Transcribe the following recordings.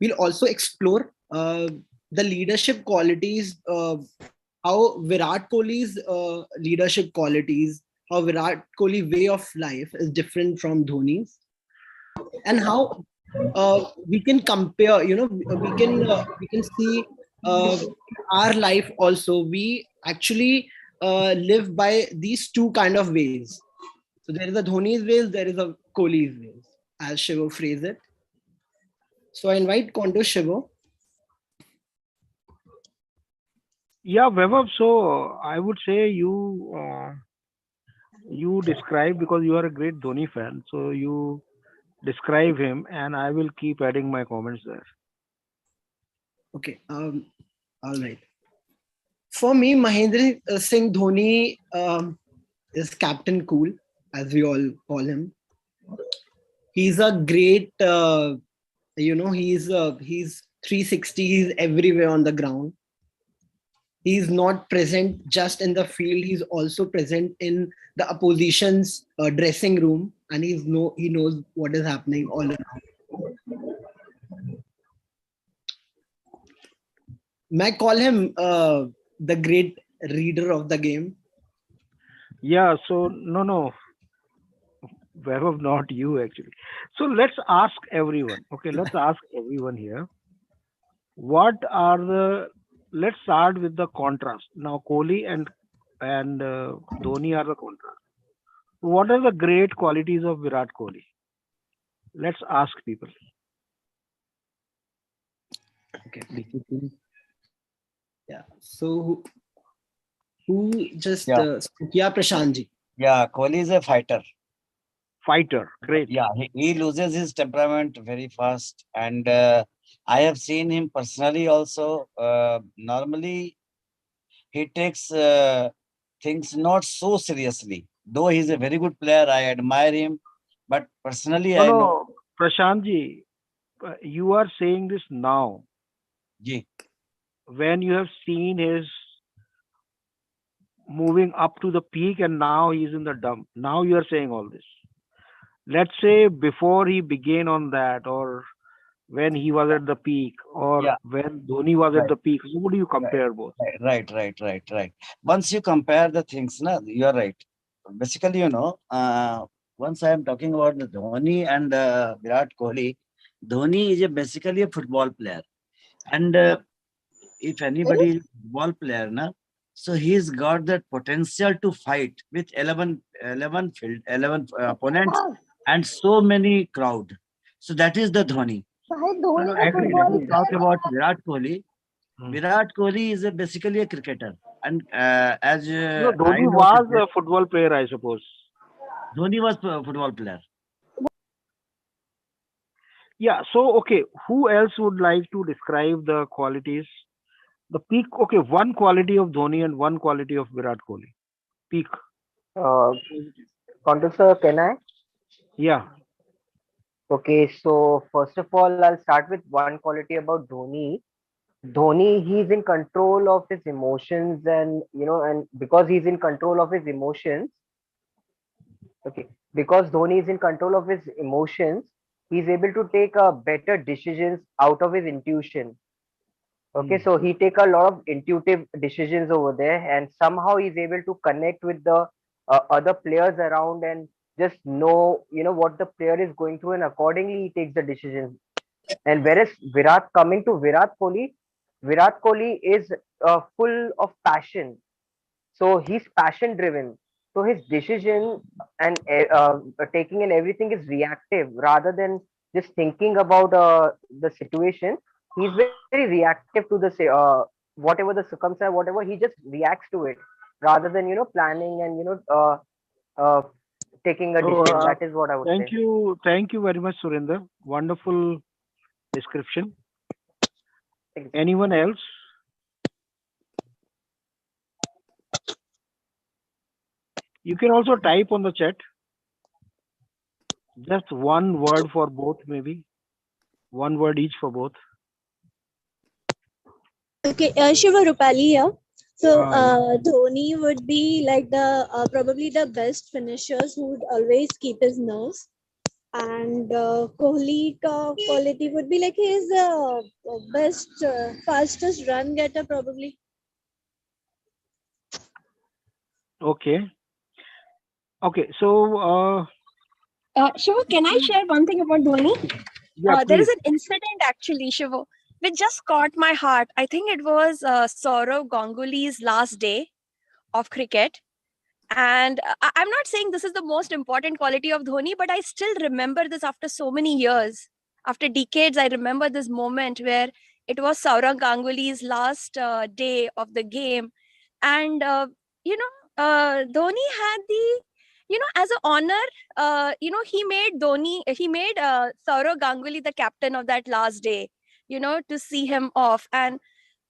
We'll also explore the leadership qualities, how Virat Kohli's leadership qualities, how Virat Kohli way of life is different from Dhoni's, and how we can compare. We can see our life also. We actually live by these two kind of ways. So there is a Dhoni's ways, there is a Kohli's ways, as Shivo phrase it. So I invite Quanto Shivo. Yeah, Vaibhav, so I would say you describe, because you are a great Dhoni fan, so you describe him and I will keep adding my comments there. Okay. All right. For me, Mahendra Singh Dhoni is Captain Cool, as we all call him. He's a great, he's 360. He's everywhere on the ground. He's not present just in the field. He's also present in the opposition's dressing room, and he knows what is happening all around. May I call him the great reader of the game? Yeah, so no, Vaibhav, not you actually. So let's ask everyone. Okay, let's ask everyone here. Let's start with the contrast. Now, Kohli and Dhoni are the contrast. What are the great qualities of Virat Kohli? Let's ask people. Okay. Yeah. So who just Prashant ji? Yeah, Kohli is a fighter. Fighter, great. Yeah, he loses his temperament very fast, and I have seen him personally also. Normally, he takes things not so seriously. Though he's a very good player, I admire him, but personally, I know. Prashant ji, you are saying this now. Ji. When you have seen his moving up to the peak and now he's in the dump. Now you are saying all this. Let's say before he began on that, or when he was at the peak, or when Dhoni was at the peak. So what do you compare both? Right. Once you compare the things, you are right. Basically, once I am talking about the Dhoni and Virat Kohli, Dhoni is basically a football player. And if anybody is a football player, so he's got that potential to fight with 11 opponents and so many crowd. So that is the Dhoni. When we talk about Virat Kohli, Virat Kohli is basically a cricketer. And as Dhoni was a football player, I suppose. Dhoni was a football player. Yeah, so okay, who else would like to describe the qualities? The peak, okay, one quality of Dhoni and one quality of Virat Kohli. Peak. Quanto sir, can I? Yeah. Okay, so first of all, I'll start with one quality about Dhoni. Dhoni, he's in control of his emotions, and and because he's in control of his emotions, because Dhoni is in control of his emotions, he's able to take better decisions out of his intuition. Okay, so he take a lot of intuitive decisions over there, and somehow he's able to connect with the other players around and just know what the player is going through, and accordingly he takes the decisions. And whereas coming to Virat Kohli is full of passion, so he's passion driven. So his decision and taking and everything is reactive rather than just thinking about the situation. He's very reactive to the whatever the circumstance, whatever, he just reacts to it rather than planning and taking a decision. That is what I would say. Thank you very much, Surinder. Wonderful description. Anyone else? You can also type on the chat. Just one word for both, maybe. One word each for both. Okay, Shiva Rupali here. So Dhoni would be like the probably the best finishers who would always keep his nerves. And Kohli quality would be like he is best, fastest run getter probably. Okay. Okay. So, Shivo, can I share one thing about Dhoni? yeah, There is please. an incident actually, Shivo, which just caught my heart. I think it was Saurav Ganguly's last day of cricket. And I'm not saying this is the most important quality of Dhoni, but I still remember this after so many years. After decades, I remember this moment where it was Saurav Ganguly's last day of the game. And, Dhoni had the, as an honor, he made Saurav Ganguly the captain of that last day, to see him off. And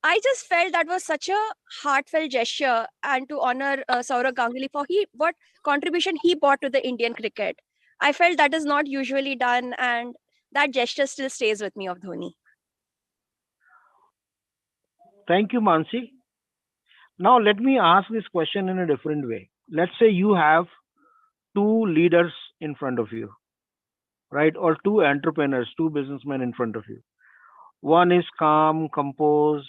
I just felt that was such a heartfelt gesture and to honor Saurav Ganguly for what contribution he brought to the Indian cricket. I felt that is not usually done, and that gesture still stays with me of Dhoni. Thank you, Mansi. Now, let me ask this question in a different way. Let's say you have two leaders in front of you, right? Or two entrepreneurs, two businessmen in front of you. One is calm, composed,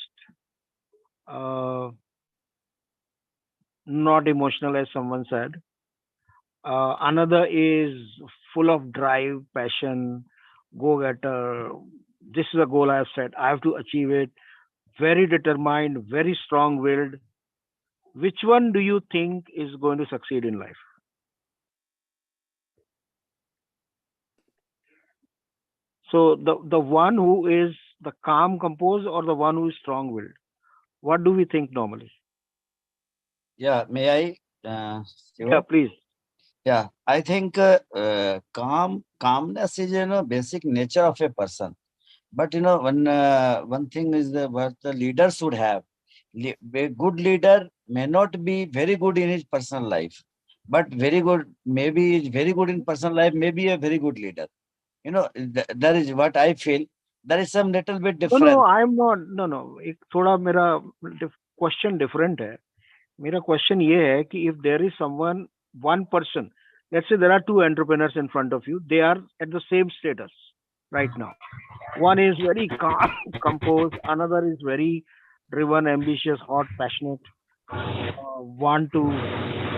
uh, not emotional, as someone said. Another is full of drive, passion, go getter. This is a goal I have set. I have to achieve it. Very determined, very strong willed. Which one do you think is going to succeed in life? So the one who is the calm, composed, or the one who is strong willed? What do we think normally? Yeah, may I? Yeah, please. Yeah, I think calmness is basic nature of a person. But one thing is what the leader should have. A good leader may not be very good in his personal life, but maybe is very good in personal life, maybe a very good leader. That is what I feel. There is some little bit different. No, I'm not. No. एक थोड़ा मेरा question different है. मेरा question ये है कि if there is one person, let's say there are two entrepreneurs in front of you, they are at the same status right now. One is very calm, composed, another is very driven, ambitious, hot, passionate, want to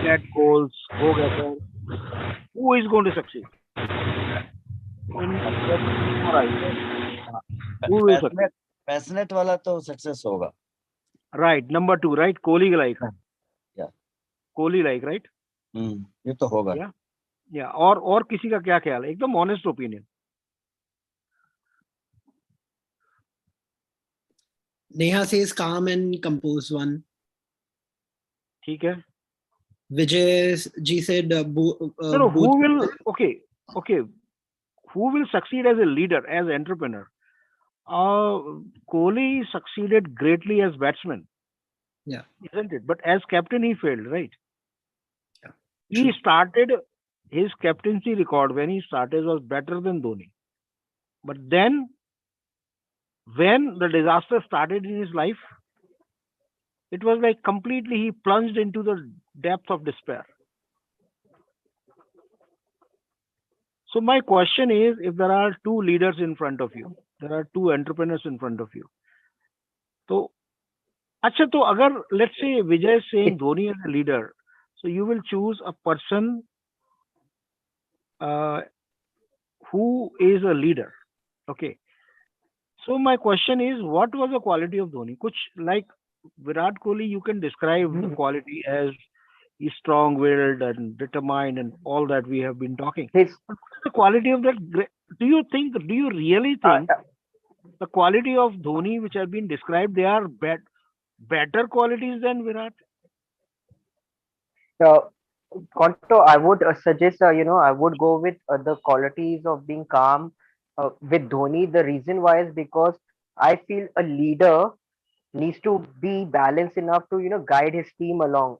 get goals, go getter. Who is going to succeed? Who will succeed? Passionate वाला तो success होगा. Right. Number two, right? Kohli like. Yeah. Kohli like, right? ये तो होगा. Yeah. Yeah. और किसी का क्या ख्याल है? एकदम honest opinion. Neha says calm and composed one. ठीक है. Vijay ji said no, who will, okay. Who will succeed as a leader, as entrepreneur? Kohli succeeded greatly as batsman. Yeah. Isn't it? But as captain, he failed, right? Yeah. He started, his captaincy record when he started was better than Dhoni. But then, when the disaster started in his life, it was like completely he plunged into the depth of despair. So my question is, if there are two leaders in front of you, there are two entrepreneurs in front of you. So, अच्छा तो अगर let's say Vijay is saying Dhoni as a leader, so you will choose a person who is a leader. Okay. So my question is, what was the quality of Dhoni? Kuch like Virat Kohli, you can describe the quality as he's strong-willed and determined and all that we have been talking. But what's the quality of that? Do you really think the quality of Dhoni, which have been described, they are better qualities than Virat? Quanto, I would suggest, I would go with the qualities of being calm with Dhoni. The reason why is because I feel a leader needs to be balanced enough to, guide his team along.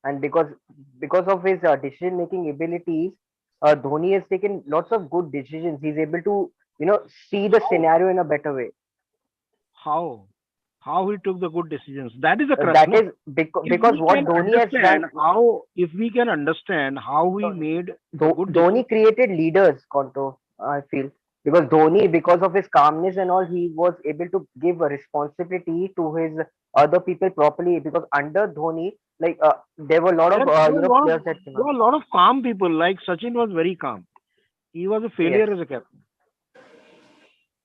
And because of his decision making abilities, Dhoni has taken lots of good decisions. He's able to, see the scenario in a better way. How? how he took the good decisions. That is the crux. That No? is because what Dhoni has done. If we can understand how he made Dhoni created leaders, Quanto, I feel. Because Dhoni, because of his calmness and all, he was able to give a responsibility to his other people properly. Because under Dhoni, like there were a lot of players that came there out. were a lot of calm people. Like Sachin was very calm. He was a failure as a captain.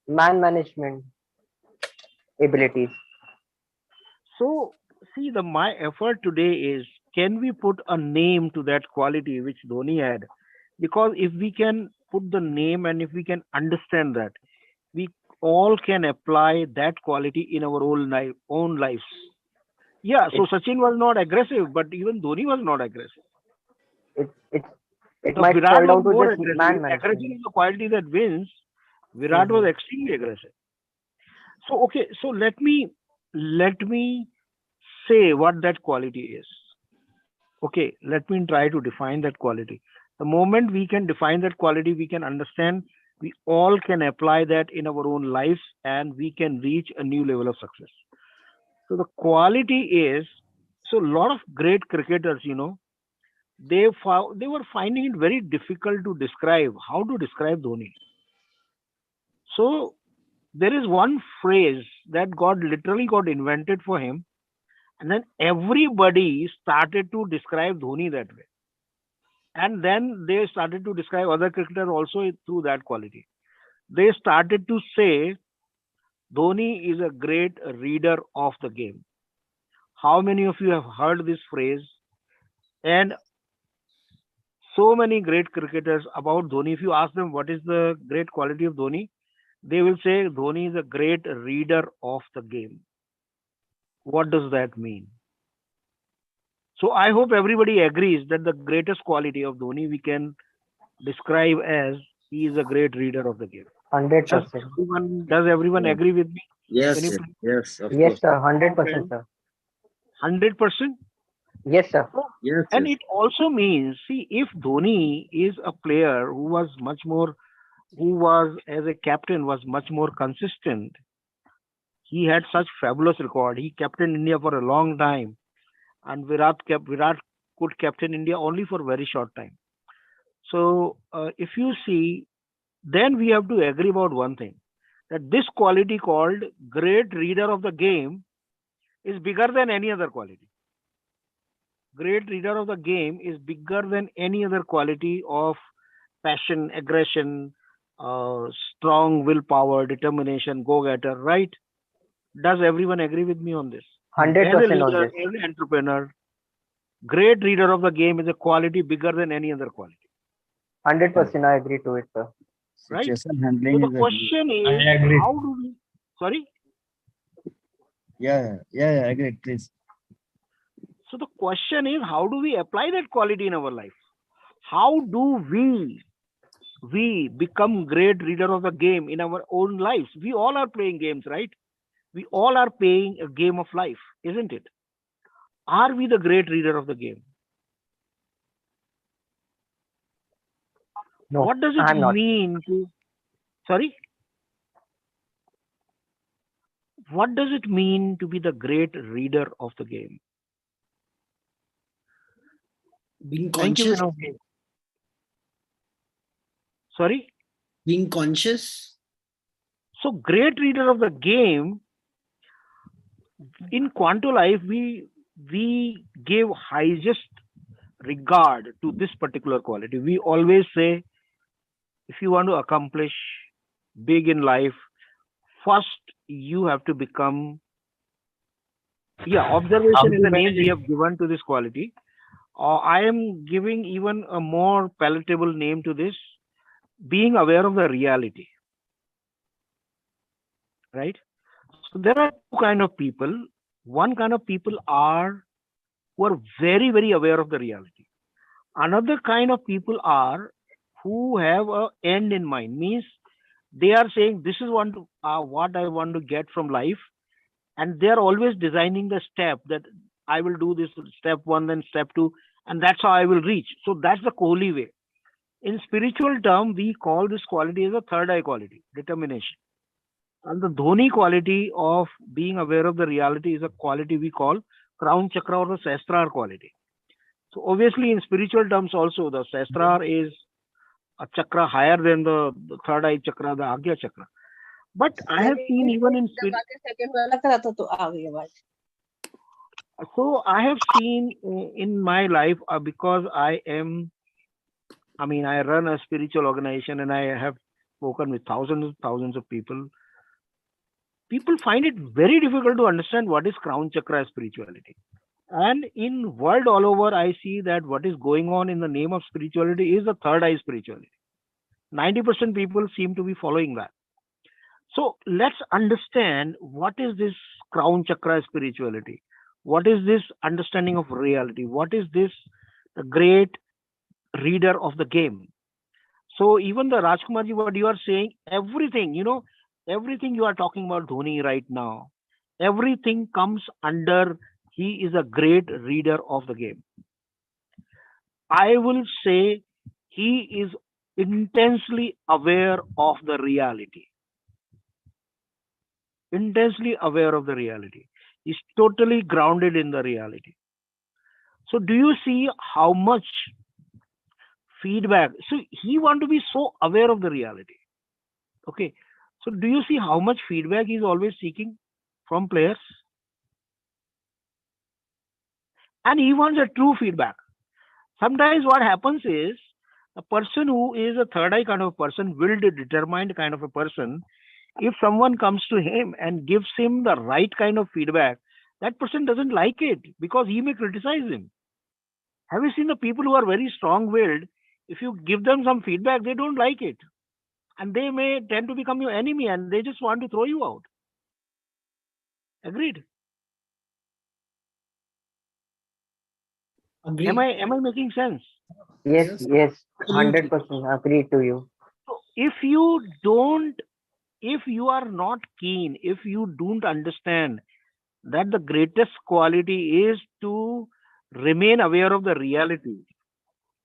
Man management abilities. So see, my effort today is, can we put a name to that quality which Dhoni had? Because if we can put the name and if we can understand that, we all can apply that quality in our own lives. Yeah, so Sachin was not aggressive, but even Dhoni was not aggressive. It might fall down to just man management. Aggression is the quality that wins. Virat was extremely aggressive. So okay, so let me say what that quality is. Okay, let me try to define that quality. The moment we can define that quality, we can understand, we all can apply that in our own lives and we can reach a new level of success. So the quality is, so a lot of great cricketers, they were finding it very difficult to describe, how to describe Dhoni. So there is one phrase that literally got invented for him, and then everybody started to describe Dhoni that way. And then they started to describe other cricketers also through that quality. They started to say Dhoni is a great reader of the game. How many of you have heard this phrase? And so many great cricketers about Dhoni, if you ask them what is the great quality of Dhoni, they will say Dhoni is a great reader of the game. What does that mean? So I hope everybody agrees that the greatest quality of Dhoni we can describe as he is a great reader of the game. 100%. Does everyone agree with me? Yes, yes, of yes, course. Sir. 100%, sir. 100%? Yes, sir. Yes, and it also means, see, if Dhoni is a player who was as a captain was much more consistent, he had such fabulous record. He captained India for a long time, and Virat could captain India only for a very short time. So if you see, then we have to agree about one thing, that this quality called great reader of the game is bigger than any other quality. Great reader of the game is bigger than any other quality of passion, aggression, strong willpower, determination, go-getter, right? Does everyone agree with me on this? 100% as a leader, on this. As an entrepreneur, great reader of the game is a quality bigger than any other quality. 100% I agree to it, sir. Right? Situation handling. So the question is, how do we... Sorry? Yeah, I agree, please. So the question is, how do we apply that quality in our life? How do we become great reader of the game in our own lives? We all are playing games, right? We all are playing a game of life, isn't it? Are we the great reader of the game? No, what does it mean to... Sorry? What does it mean to be the great reader of the game? Being conscious. Sorry? Being conscious. So great reader of the game, in Quanto Life, we give highest regard to this particular quality. We always say, if you want to accomplish big in life, first you have to become... observation is the name we have given to this quality. I am giving even a more palatable name to this, being aware of the reality. Right? So there are two kinds of people. One kind of people are who are very, very aware of the reality. Another kind of people are who have an end in mind. Means they are saying, this is what I want to get from life. And they are always designing the step that I will do this step 1, then step 2, and that's how I will reach. So that's the Kohli way. In spiritual term, we call this quality as a third eye quality, determination. And the Dhoni quality of being aware of the reality is a quality we call crown chakra or the Sahasrara quality. So obviously in spiritual terms also the Sahasrara is a chakra higher than the third eye chakra, the Agya chakra. But I have seen even in spirit. So I have seen in my life because I run a spiritual organization and I have spoken with thousands and thousands of people. People find it very difficult to understand what is crown chakra spirituality. And in world all over, I see that what is going on in the name of spirituality is the third eye spirituality. 90% people seem to be following that. So let's understand what is this crown chakra spirituality? What is this understanding of reality? What is this the great reader of the game? So even the Rajkumarji, what you are saying, everything, everything you are talking about Dhoni right now, everything comes under he is a great reader of the game. I will say he is intensely aware of the reality. Intensely aware of the reality. He's totally grounded in the reality. So do you see how much feedback? So he want to be so aware of the reality. Okay. So do you see how much feedback he's always seeking from players? And he wants a true feedback. Sometimes what happens is a person who is a third eye kind of person, willed, determined kind of a person, if someone comes to him and gives him the right kind of feedback, that person doesn't like it because he may criticize him. Have you seen the people who are very strong-willed? If you give them some feedback, they don't like it. And they may tend to become your enemy and they just want to throw you out. Agreed? Agreed. Am I making sense? Yes, 100% agree to you. So if you are not keen, if you don't understand that the greatest quality is to remain aware of the reality,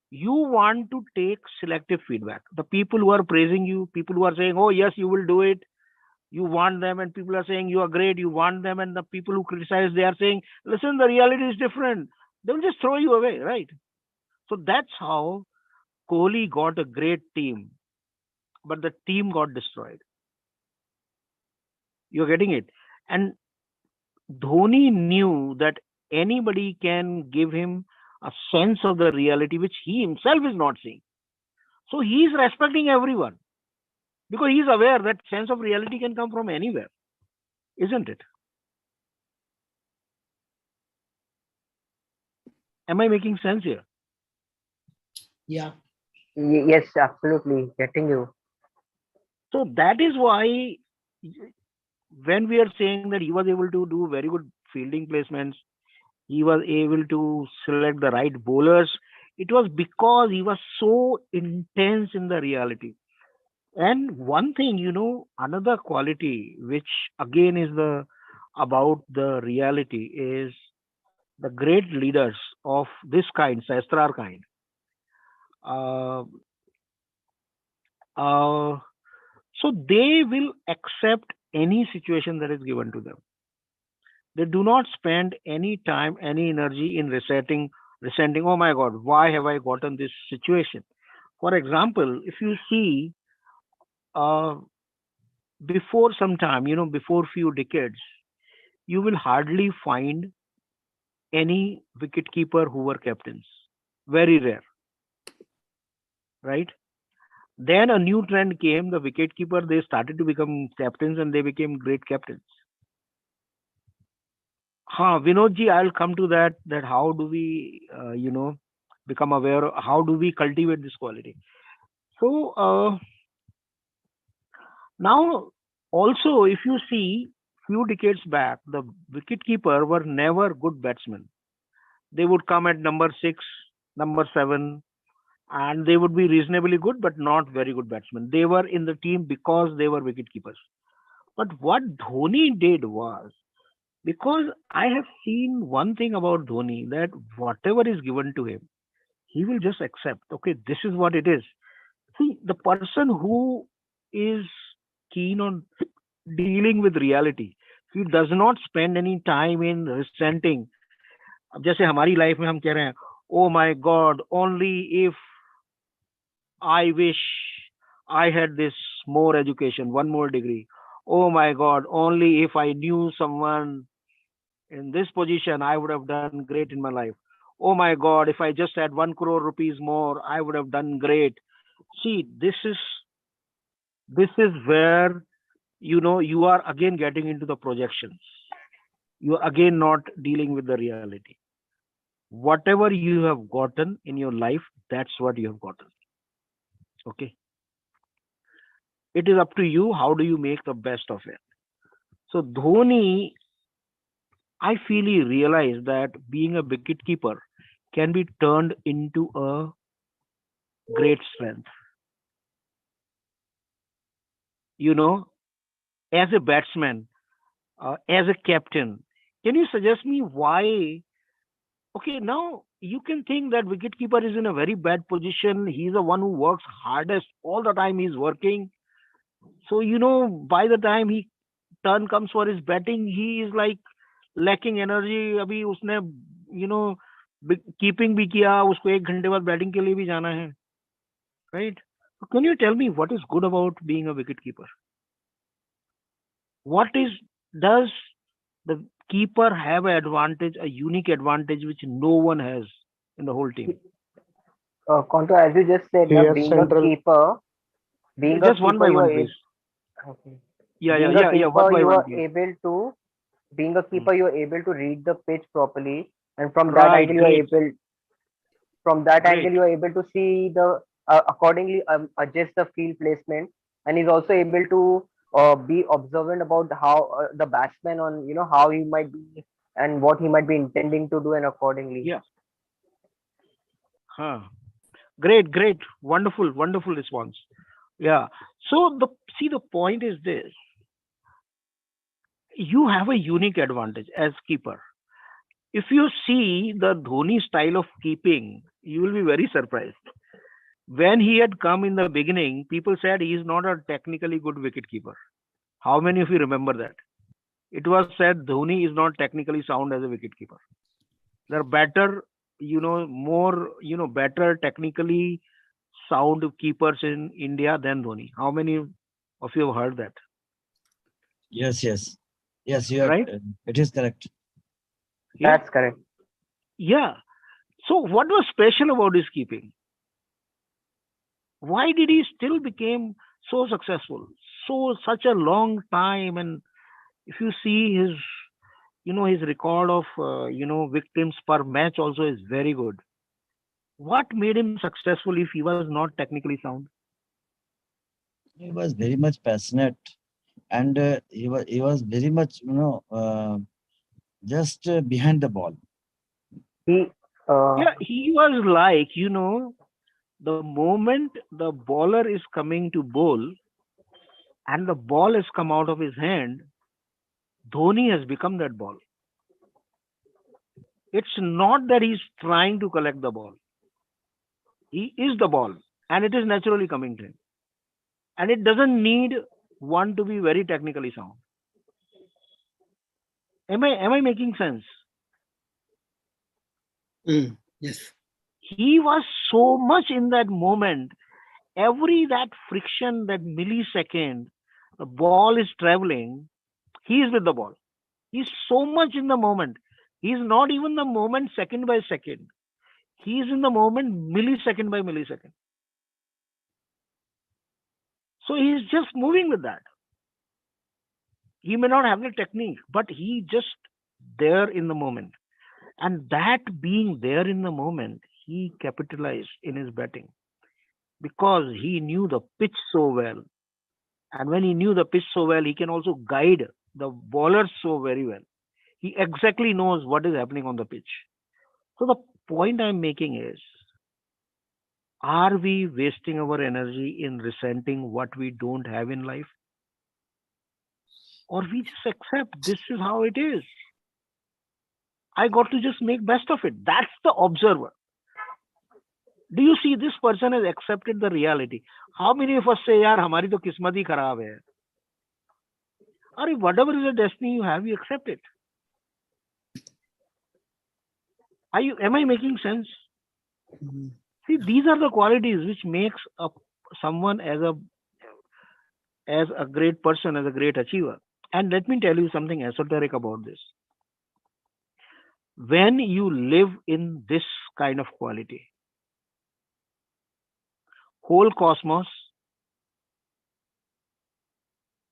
you want to take selective feedback. The people who are praising you, people who are saying, oh yes, you will do it, you want them, and people are saying you are great, you want them, and the people who criticize, they are saying, listen, the reality is different. They will just throw you away, right? So that's how Kohli got a great team, but the team got destroyed. You're getting it? And Dhoni knew that anybody can give him a sense of the reality which he himself is not seeing. So he is respecting everyone because he is aware that sense of reality can come from anywhere, isn't it? Am I making sense here? Yeah. Yes, absolutely. Getting you. So that is why when we are saying that he was able to do very good fielding placements, he was able to select the right bowlers, it was because he was so intense in the reality. And one thing, another quality which again is about the reality is the great leaders of this kind, Sahasrara kind. Uh, so they will accept any situation that is given to them. They do not spend any time, any energy in resenting, oh my God, why have I gotten this situation? For example, if you see before some time, before few decades, you will hardly find any wicketkeeper who were captains. Very rare. Right? Then a new trend came, the wicketkeeper, they started to become captains and they became great captains. Vinodji, I'll come to that how do we, become aware, how do we cultivate this quality? So, now also, if you see few decades back, the wicketkeeper were never good batsmen. They would come at number 6, number 7, and they would be reasonably good, but not very good batsmen. They were in the team because they were wicketkeepers. But what Dhoni did was, because I have seen one thing about Dhoni, that whatever is given to him, he will just accept. Okay, this is what it is. See, the person who is keen on dealing with reality. He does not spend any time in resenting. अब जैसे हमारी life में हम कह रहे हैं, oh my God, only if I wish I had this more education, one more degree. Oh my God, only if I knew someone in this position, I would have done great in my life. Oh my God, if I just had 1 crore rupees more, I would have done great. See, this is where, you are again getting into the projections. You are again not dealing with the reality. Whatever you have gotten in your life, that's what you have gotten. Okay. It is up to you. How do you make the best of it? So Dhoni, I feel he realized that being a wicket keeper can be turned into a great strength. As a batsman, as a captain, can you suggest me why? Okay, now you can think that wicketkeeper is in a very bad position. He's the one who works hardest all the time. He's working. So, by the time he turn comes for his batting, he is like lacking energy. अभी उसने, keeping भी किया, उसको 1 घंटे बाद batting के लिए भी जाना है. Right? So can you tell me what is good about being a wicketkeeper? Does the keeper have an advantage, a unique advantage which no one has in the whole team? Quanto, as you just said, being a keeper, just one by one, please. Okay. Yeah, one by one. Being a keeper, you are able to read the pitch properly, and from that angle, you are able to see the accordingly adjust the field placement, and he's also able to be observant about how the batsman on how he might be and what he might be intending to do, and accordingly. Yeah. Great, wonderful response. Yeah. So the point is this: you have a unique advantage as keeper. If you see the Dhoni style of keeping, you will be very surprised. When he had come in the beginning, people said he is not a technically good wicketkeeper. How many of you remember that? It was said Dhoni is not technically sound as a wicketkeeper. There are better, better technically sound keepers in India than Dhoni. How many of you have heard that? Yes, you are right. It is correct. Yeah. That's correct. Yeah. So what was special about his keeping? Why did he still become so successful? Such a long time, and if you see his, his record of, victims per match also is very good. What made him successful if he was not technically sound? He was very much passionate, and he was very much, just behind the ball. He was like, the moment the bowler is coming to bowl and the ball has come out of his hand, Dhoni has become that ball. It's not that he's trying to collect the ball. He is the ball, and it is naturally coming to him. And it doesn't need one to be very technically sound. Am I making sense? Yes. He was so much in that moment. That friction, that millisecond, the ball is traveling, he is with the ball. He's so much in the moment. He's not even the moment second by second. He is in the moment millisecond by millisecond. So he's just moving with that. He may not have the technique, but he just there in the moment. And that being there in the moment, he capitalized in his batting because he knew the pitch so well. And when he knew the pitch so well, he can also guide the bowlers so very well. He exactly knows what is happening on the pitch. So the point I'm making is, are we wasting our energy in resenting what we don't have in life? Or we just accept this is how it is. I got to just make best of it. That's the observer. Do you see this person has accepted the reality? How many of us say, yaar, hamari to kismat hi kharab hai? Or if whatever is the destiny you have, you accept it. Am I making sense? See, these are the qualities which makes someone as a great person, as a great achiever. And let me tell you something esoteric about this. When you live in this kind of quality, whole cosmos,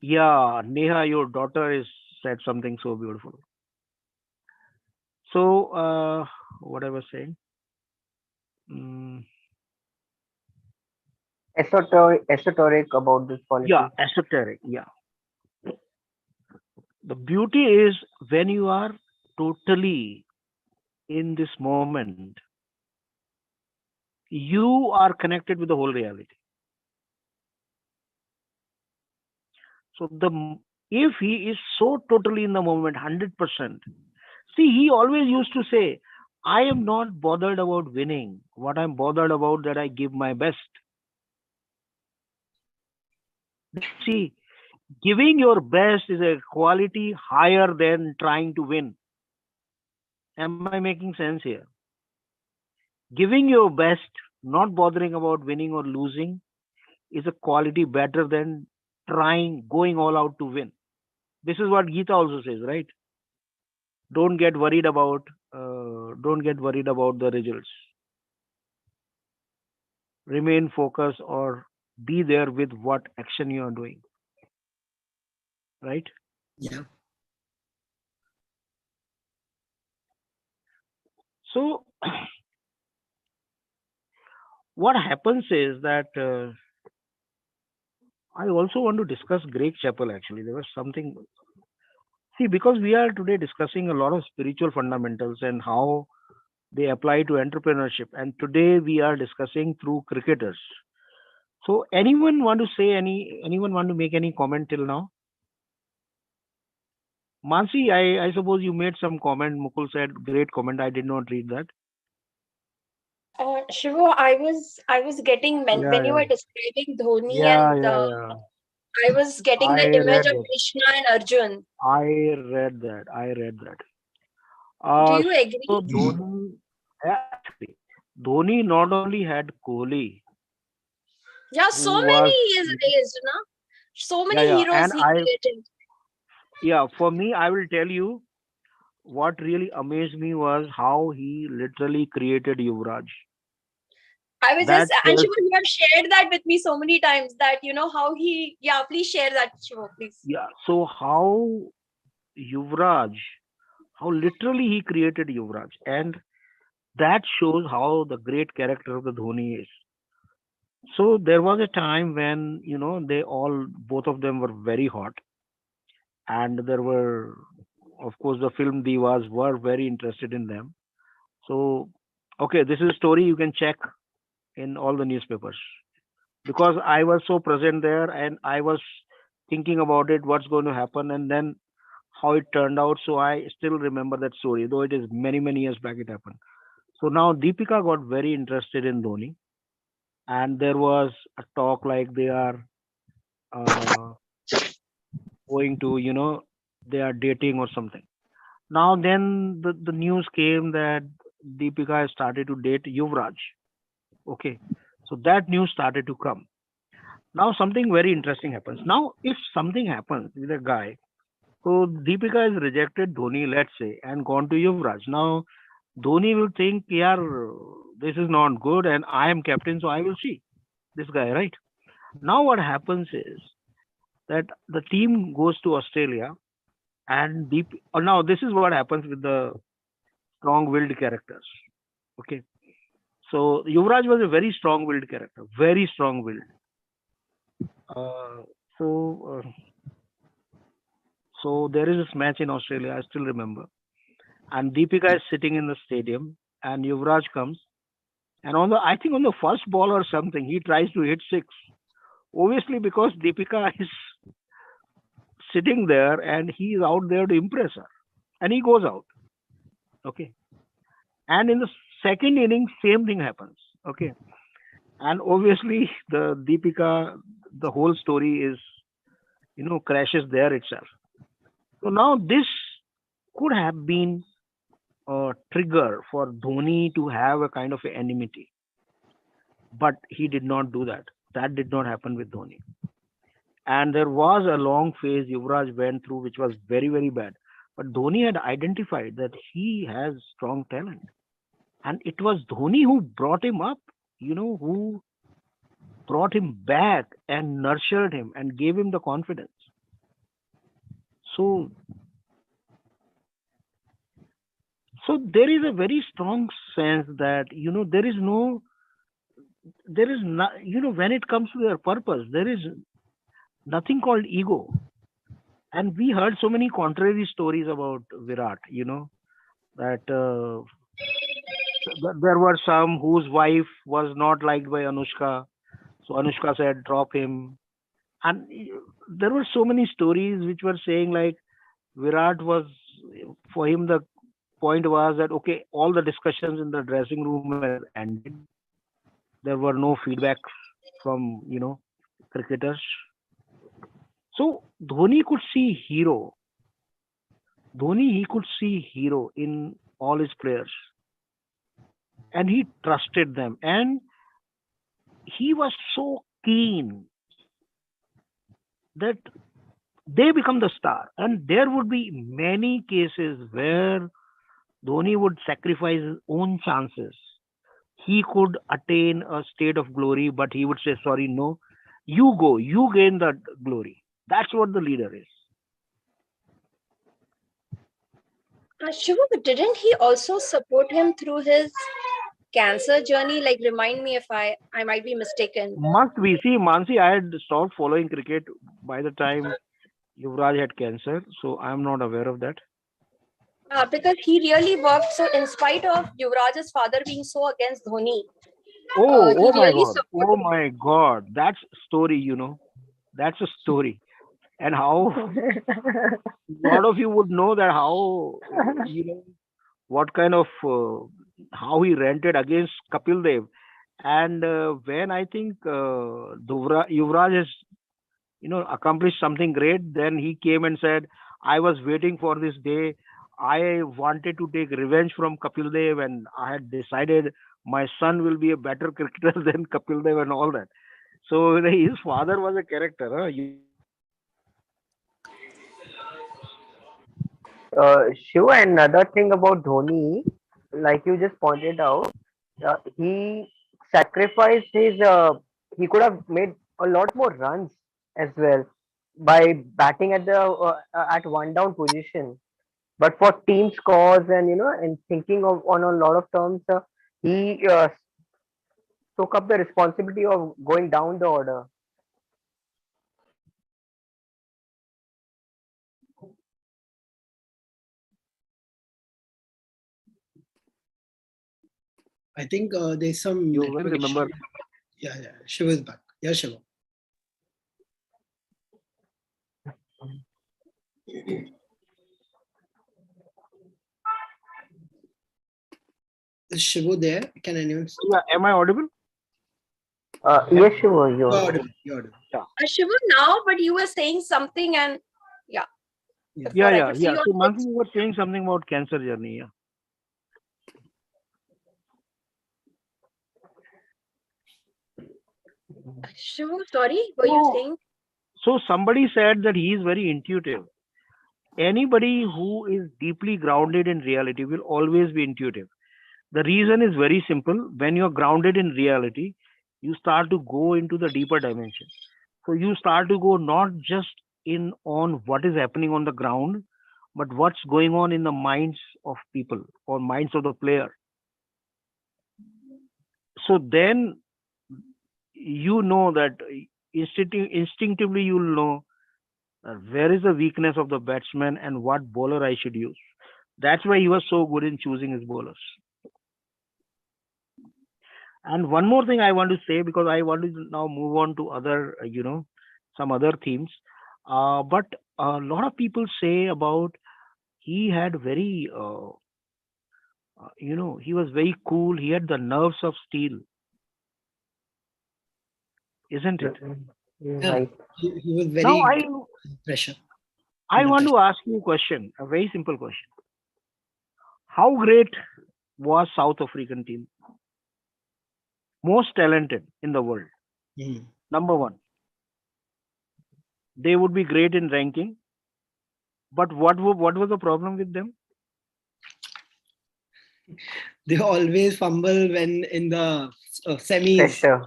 yeah, Neha, your daughter is said something so beautiful. So, what I was saying? Esoteric about this quality. Yeah, esoteric. Yeah. The beauty is when you are totally in this moment, you are connected with the whole reality. So if he is so totally in the moment, 100%. See, he always used to say, I am not bothered about winning. What I'm bothered about that I give my best. See, giving your best is a quality higher than trying to win. Am I making sense here? Giving your best, not bothering about winning or losing, is a quality better than going all out to win. This is what Gita also says, right? Don't get worried about the results. Remain focused or be there with what action you are doing. Right? Yeah. So what happens is that I also want to discuss Great Chapel actually. There was something. See, because we are today discussing a lot of spiritual fundamentals and how they apply to entrepreneurship. And today we are discussing through cricketers. So anyone want to make any comment till now? Mansi, I suppose you made some comment. Mukul said great comment. I did not read that. Shivo, I was getting when you were describing Dhoni and I was getting that image of Krishna and Arjun. I read that. Do you agree? So Dhoni not only had Kohli. Yeah, so many he has raised, na? So many heroes he created. Yeah, for me, I will tell you what really amazed me was how he literally created Yuvraj. And Shiva, you have shared that with me so many times that how he, please share that, Shiva, please. Yeah, so how Yuvraj, how literally he created Yuvraj, and that shows how the great character of the Dhoni is. So there was a time when both of them were very hot, and there were, of course, the film divas were very interested in them. So, okay, this is a story you can check in all the newspapers, because I was so present there and I was thinking about it, what's going to happen, and then how it turned out. So I still remember that story, though it is many, many years back it happened. So now Deepika got very interested in Dhoni, and there was a talk like they are going to, they are dating or something. Now then the news came that Deepika has started to date Yuvraj. Okay. So that news started to come. Now something very interesting happens. Now if something happens with a guy, so Deepika has rejected Dhoni, let's say, and gone to Yuvraj. Now Dhoni will think, yeah, this is not good and I am captain, so I will see this guy, right? Now what happens is that the team goes to Australia and now this is what happens with the strong-willed characters. Okay. So Yuvraj was a very strong-willed character, very strong-willed. So there is this match in Australia, I still remember. And Deepika is sitting in the stadium and Yuvraj comes. And I think on the first ball or something, he tries to hit 6. Obviously, because Deepika is sitting there and he is out there to impress her. And he goes out. Okay. And in the second inning, same thing happens. Okay. And obviously, the Deepika, the whole story is, crashes there itself. So now this could have been a trigger for Dhoni to have a kind of enmity. But he did not do that. That did not happen with Dhoni. And there was a long phase Yuvraj went through, which was very, very bad. But Dhoni had identified that he has strong talent. And it was Dhoni who brought him up, who brought him back and nurtured him and gave him the confidence. So there is a very strong sense that, when it comes to their purpose, there is nothing called ego. And we heard so many contrary stories about Virat, that there were some whose wife was not liked by Anushka. So Anushka said, drop him. And there were so many stories which were saying like Virat was, for him, the point was that, okay, all the discussions in the dressing room have ended. There were no feedbacks from, cricketers. So Dhoni could see hero. He could see hero in all his players. And he trusted them. And he was so keen that they become the star. And there would be many cases where Dhoni would sacrifice his own chances. He could attain a state of glory, but he would say, sorry, no, you go, you gain that glory. That's what the leader is. Shivo, but didn't he also support him through his cancer journey? Like, remind me if I might be mistaken. Must we see, Mansi, I had stopped following cricket by the time Yuvraj had cancer, so I'm not aware of that. Because he really worked. So, in spite of Yuvraj's father being so against Dhoni, oh my God, that's story, that's a story. And how a lot of you would know that how, what kind of, how he ranted against Kapil Dev. And when I think Yuvraj has, accomplished something great, then he came and said, I was waiting for this day. I wanted to take revenge from Kapil Dev, and I had decided my son will be a better cricketer than Kapil Dev and all that. So his father was a character. Shiv, another thing about Dhoni, like you just pointed out, he sacrificed his. He could have made a lot more runs as well by batting at the at one down position. But for team scores and and thinking of on a lot of terms, he took up the responsibility of going down the order. I think there's some. You will remember. Yeah, Shiva is back. Yeah, Shiva. Is Shiva there? Can anyone? Yeah, am I audible? Yes, Shiva, you're audible. Yeah. Shiva now, but you were saying something, and yeah. So Mansi, you were saying something about cancer journey. Yeah. Shiva, sorry, were you saying? So somebody said that he is very intuitive. Anybody who is deeply grounded in reality will always be intuitive. The reason is very simple. When you're grounded in reality, you start to go into the deeper dimension. So you start to go not just in on what is happening on the ground, but what's going on in the minds of people or minds of the player. So then you know that instinctively you'll know where is the weakness of the batsman and what bowler I should use. That's why he was so good in choosing his bowlers. And one more thing I want to say, because I want to now move on to other, some other themes. But a lot of people say about he had very, he was very cool. He had the nerves of steel. Isn't it? Yeah, he was very now pressure. I want to ask you a question, a very simple question. How great was South African team? Most talented in the world. Number one. They would be great in ranking. But what was the problem with them? They always fumble when in the semis. Pressure.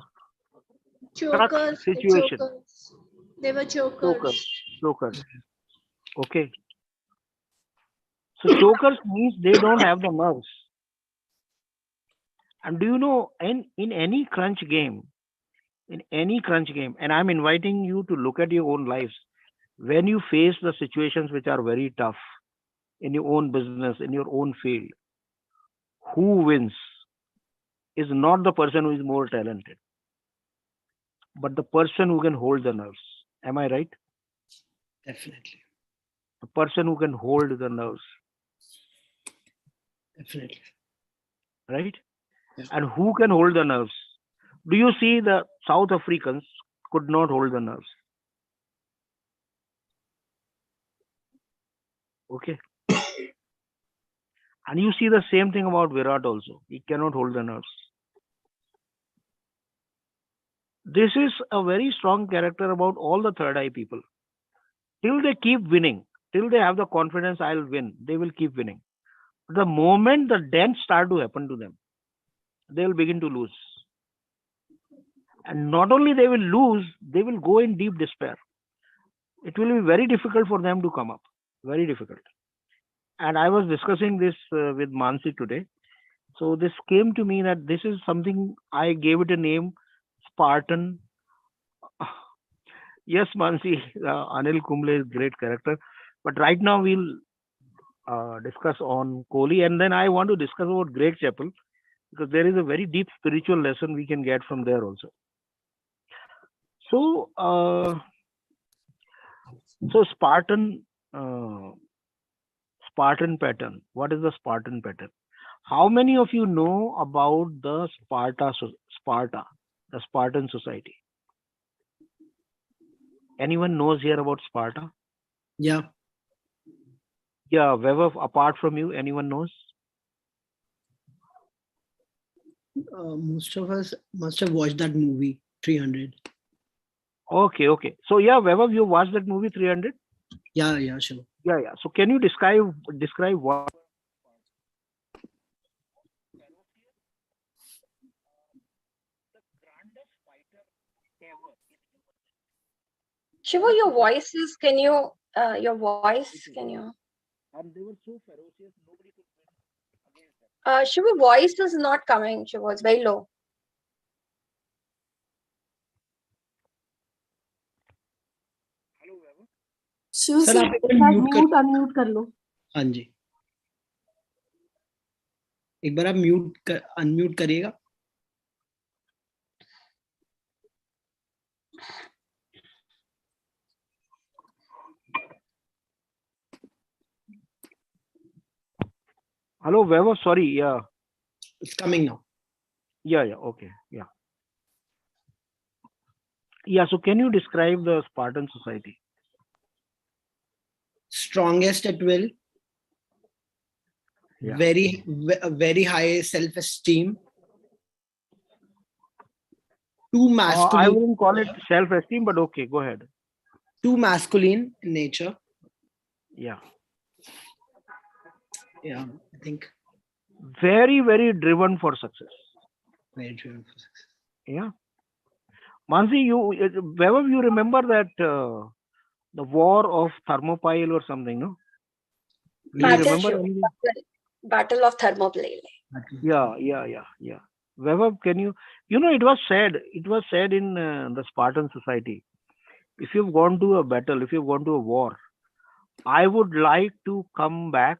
Chokers. Situation. Chokers. They were chokers. Chokers. Okay. So chokers means they don't have the nerves. And do you know, in any crunch game, and I'm inviting you to look at your own lives, when you face the situations which are very tough in your own business, in your own field, who wins is not the person who is more talented, but the person who can hold the nerves. Am I right? Definitely. The person who can hold the nerves. Definitely. Right? Yeah. And who can hold the nerves? Do you see the South Africans could not hold the nerves? Okay. And you see the same thing about Virat also. He cannot hold the nerves. This is a very strong character about all the third eye people. Till they keep winning, till they have the confidence, I'll win, they will keep winning. The moment the dents start to happen to them, they will begin to lose. And not only they will lose, they will go in deep despair. It will be very difficult for them to come up. Very difficult. And I was discussing this with Mansi today. So this came to me that this is something, I gave it a name, Spartan. Yes, Mansi, Anil Kumble is great character. But right now we'll discuss on Kohli, and then I want to discuss about Great Chapel, because there is a very deep spiritual lesson we can get from there also. So, Spartan pattern. What is the Spartan pattern? How many of you know about the Sparta, the Spartan society? Anyone knows here about Sparta? Yeah. Yeah, Vaibhav, apart from you, anyone knows? Most of us must have watched that movie, 300. Okay. So yeah, Vaibhav, you watched that movie 300? Yeah, sure. Yeah. So can you describe what? Shivo, your voice is, can you, And they were so ferocious, nobody could win against them. Shivo, voice is not coming, Shivo, it's very low. Hello, Vaibhav. Sir आप एक बार mute unmute कर लो. हाँ जी, एक बार आप unmute करिएगा. Hello, Vaibhav, sorry, yeah. It's coming now. Yeah, okay, yeah. Yeah, so can you describe the Spartan society? Strongest at will. Yeah. Very high self-esteem. Too masculine. I wouldn't call it self-esteem, but okay, go ahead. Too masculine in nature. Yeah. Yeah, I think. Very, very driven for success. Very driven for success. Yeah. Mansi, Vaibhav, you remember that the war of Thermopylae or something, no? Do you remember anything? Battle of Thermopylae. Yeah. Vaibhav, can you know, it was said in the Spartan society, if you've gone to a battle, if you've gone to a war, I would like to come back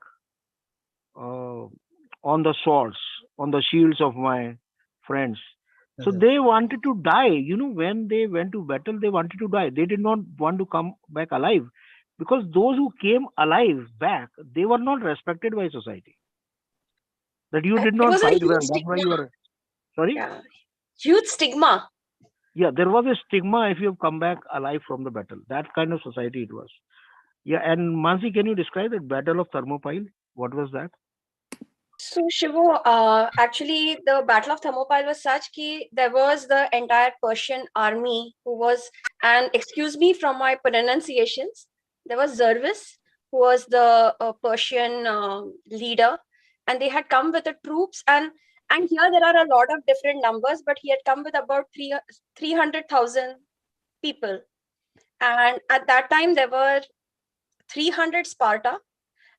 on the swords, on the shields of my friends. So they wanted to die. You know, when they went to battle, they wanted to die. They did not want to come back alive, because those who came alive back, they were not respected by society. That you did not fight well. That's why you were. Sorry? Yeah. Huge stigma. Yeah, there was a stigma if you have come back alive from the battle. That kind of society it was. Yeah, and Mansi, can you describe the Battle of Thermopylae? What was that? So Shivo, actually the Battle of Thermopylae was such that there was the entire Persian army who was, and excuse me from my pronunciations, there was Zervis, who was the Persian leader, and they had come with the troops, and here there are a lot of different numbers, but he had come with about 300,000 people, and at that time there were 300 Sparta,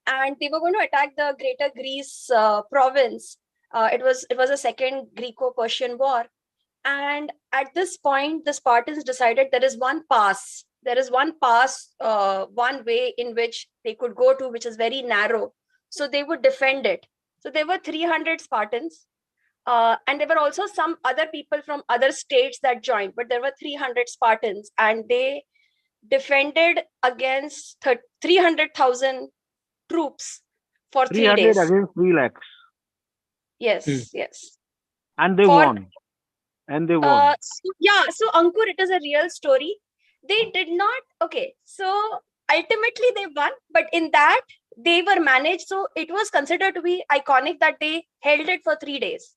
and they were going to attack the Greater Greece province. It was a second Greco-Persian war, and at this point, the Spartans decided there is one pass. There is one pass, one way in which they could go to, which is very narrow. So they would defend it. So there were 300 Spartans, and there were also some other people from other states that joined, but there were 300 Spartans, and they defended against 300,000 troops for 3 300 days. against 3 lakhs. Yes, yes. And they For won. And they won. so Ankur, it is a real story. They did not, okay, so ultimately they won, but in that they were managed. So it was considered to be iconic that they held it for 3 days.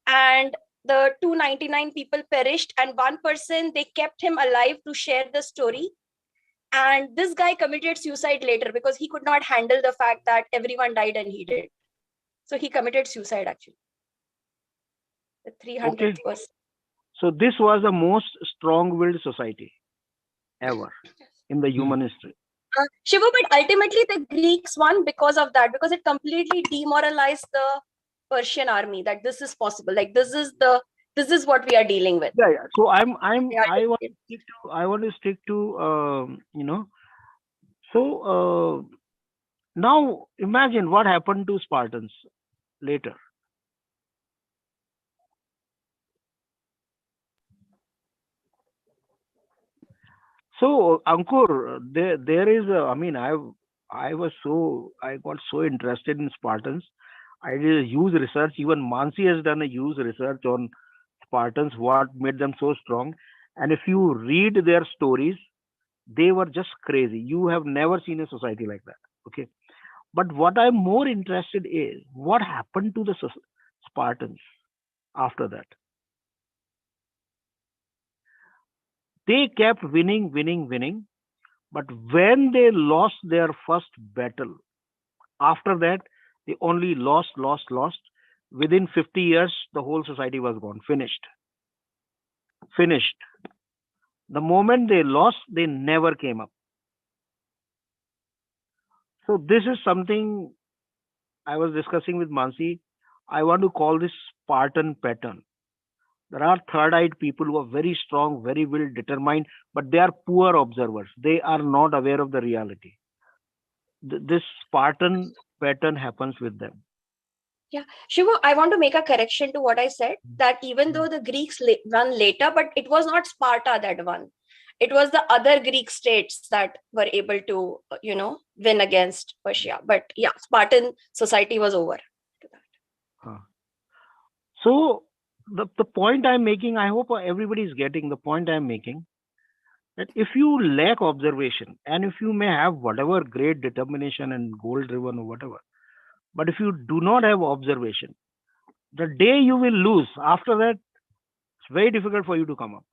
And the 299 people perished, and one person, they kept him alive to share the story. And this guy committed suicide later because he could not handle the fact that everyone died and he did. So he committed suicide actually. The 300th person. So this was the most strong-willed society ever in the human history. Shivo, but ultimately the Greeks won because of that, because it completely demoralized the Persian army that this is possible. Like this is what we are dealing with. Yeah, yeah. So I want to stick to So now imagine what happened to Spartans later. So Ankur, there is I got so interested in Spartans. I did a huge research. Even Mansi has done a huge research on Spartans, what made them so strong. And if you read their stories, they were just crazy. You have never seen a society like that. Okay. But what I'm more interested is what happened to the Spartans after that. They kept winning, winning, winning. But when they lost their first battle, after that, they only lost. Within 50 years, the whole society was gone, finished. The moment they lost, they never came up. So this is something I was discussing with Mansi. I want to call this Spartan pattern. There are third-eyed people who are very strong, very well determined, but they are poor observers. They are not aware of the reality. This Spartan pattern happens with them. Yeah, Shiva, I want to make a correction to what I said, that even though the Greeks won later, but it was not Sparta that won. It was the other Greek states that were able to, win against Persia. But yeah, Spartan society was over. So the point I'm making, I hope everybody is getting the point I'm making, that if you lack observation and if you may have whatever great determination and goal driven or whatever, but if you do not have observation, the day you will lose, after that, it's very difficult for you to come up.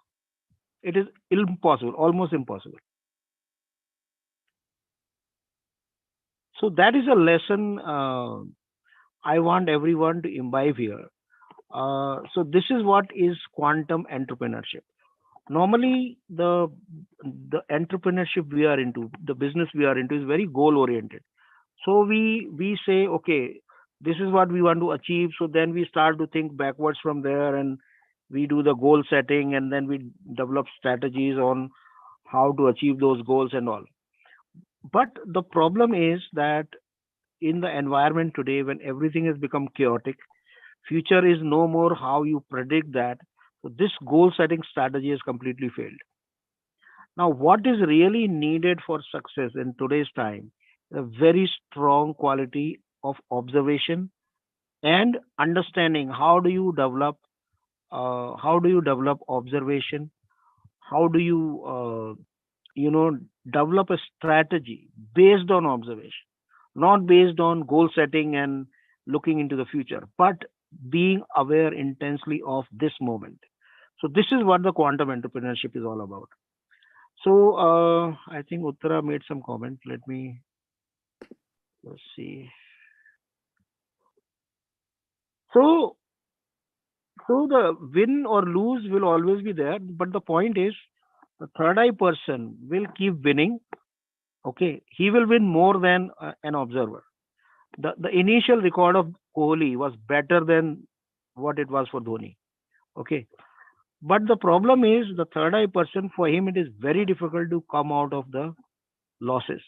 It is impossible, almost impossible. So that is a lesson I want everyone to imbibe here. So this is what is quantum entrepreneurship. Normally, the entrepreneurship we are into, the business we are into, is very goal oriented. So we say, okay, this is what we want to achieve. So then we start to think backwards from there, and we do the goal setting, and then we develop strategies on how to achieve those goals and all. But the problem is that in the environment today, when everything has become chaotic, future is no more how you predict that. So this goal setting strategy has completely failed. Now, what is really needed for success in today's time? A very strong quality of observation and understanding. How do you develop observation? How do you develop a strategy based on observation, not based on goal setting and looking into the future, but being aware intensely of this moment. So this is what the quantum entrepreneurship is all about. So I think Uttara made some comment. Let's see. So the win or lose will always be there, but the point is the third eye person will keep winning. Okay, he will win more than an observer. The initial record of Kohli was better than what it was for Dhoni. Okay, but the problem is the third eye person, for him it is very difficult to come out of the losses.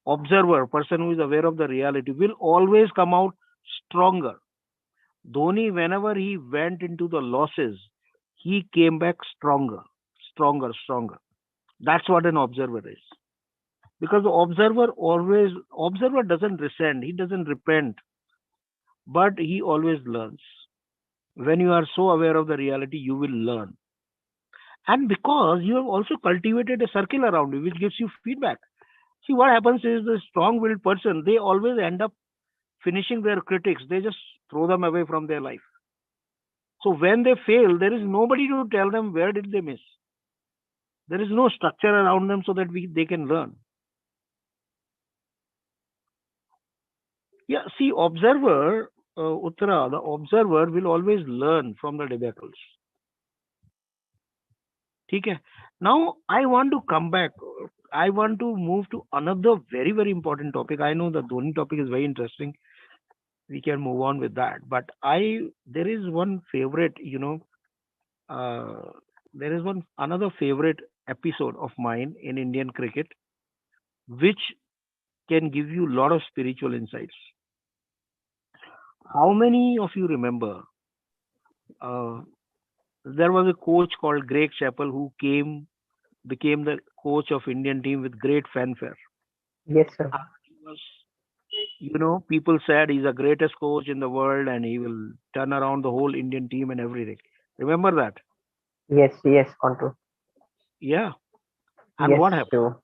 Observer, person who is aware of the reality, will always come out stronger. Dhoni, whenever he went into the losses, he came back stronger. That's what an observer is. Because the observer doesn't resent, he doesn't repent, but he always learns. When you are so aware of the reality, you will learn. And because you have also cultivated a circle around you, which gives you feedback. See, what happens is the strong-willed person, they always end up finishing their critics. They just throw them away from their life. So when they fail, there is nobody to tell them where did they miss. There is no structure around them so that they can learn. Yeah, see, observer, Uttara, the observer will always learn from the debacles. Okay. Now, I want to come back. I want to move to another very, very important topic. I know the Dhoni topic is very interesting. We can move on with that. But there is one favorite, there is another favorite episode of mine in Indian cricket, which can give you a lot of spiritual insights. How many of you remember there was a coach called Greg Chappell who became the coach of Indian team with great fanfare? Yes, sir. People said he's the greatest coach in the world and he will turn around the whole Indian team and everything. Remember that? Yes, Quanto. Yeah. And yes, what happened? True.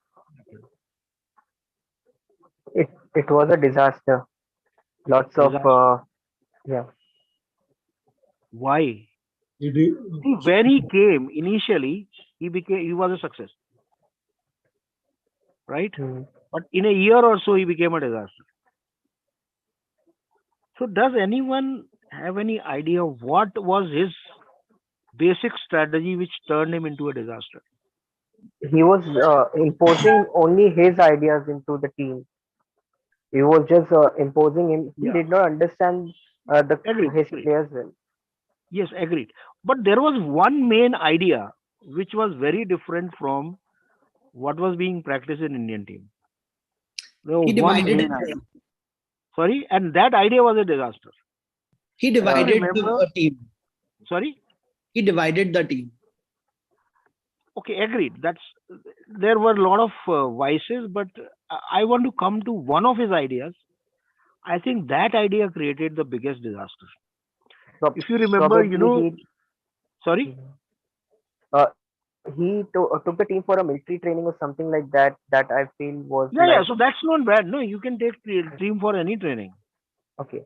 It was a disaster. Lots of yeah. Why? See, when he came initially, he was a success, right? But in a year or so, he became a disaster. So does anyone have any idea what was his basic strategy which turned him into a disaster? He was imposing only his ideas into the team. He was just imposing him. He did not understand his players well. Yes, agreed. But there was one main idea which was very different from what was being practiced in Indian team. He divided it. Sorry, and that idea was a disaster. He divided the team. Sorry? He divided the team. Okay, agreed. There were a lot of vices, but I want to come to one of his ideas. I think that idea created the biggest disaster. If you remember, sorry? He took the team for a military training or something like that. That I feel was yeah. So that's not bad. No, you can take team for any training. Okay.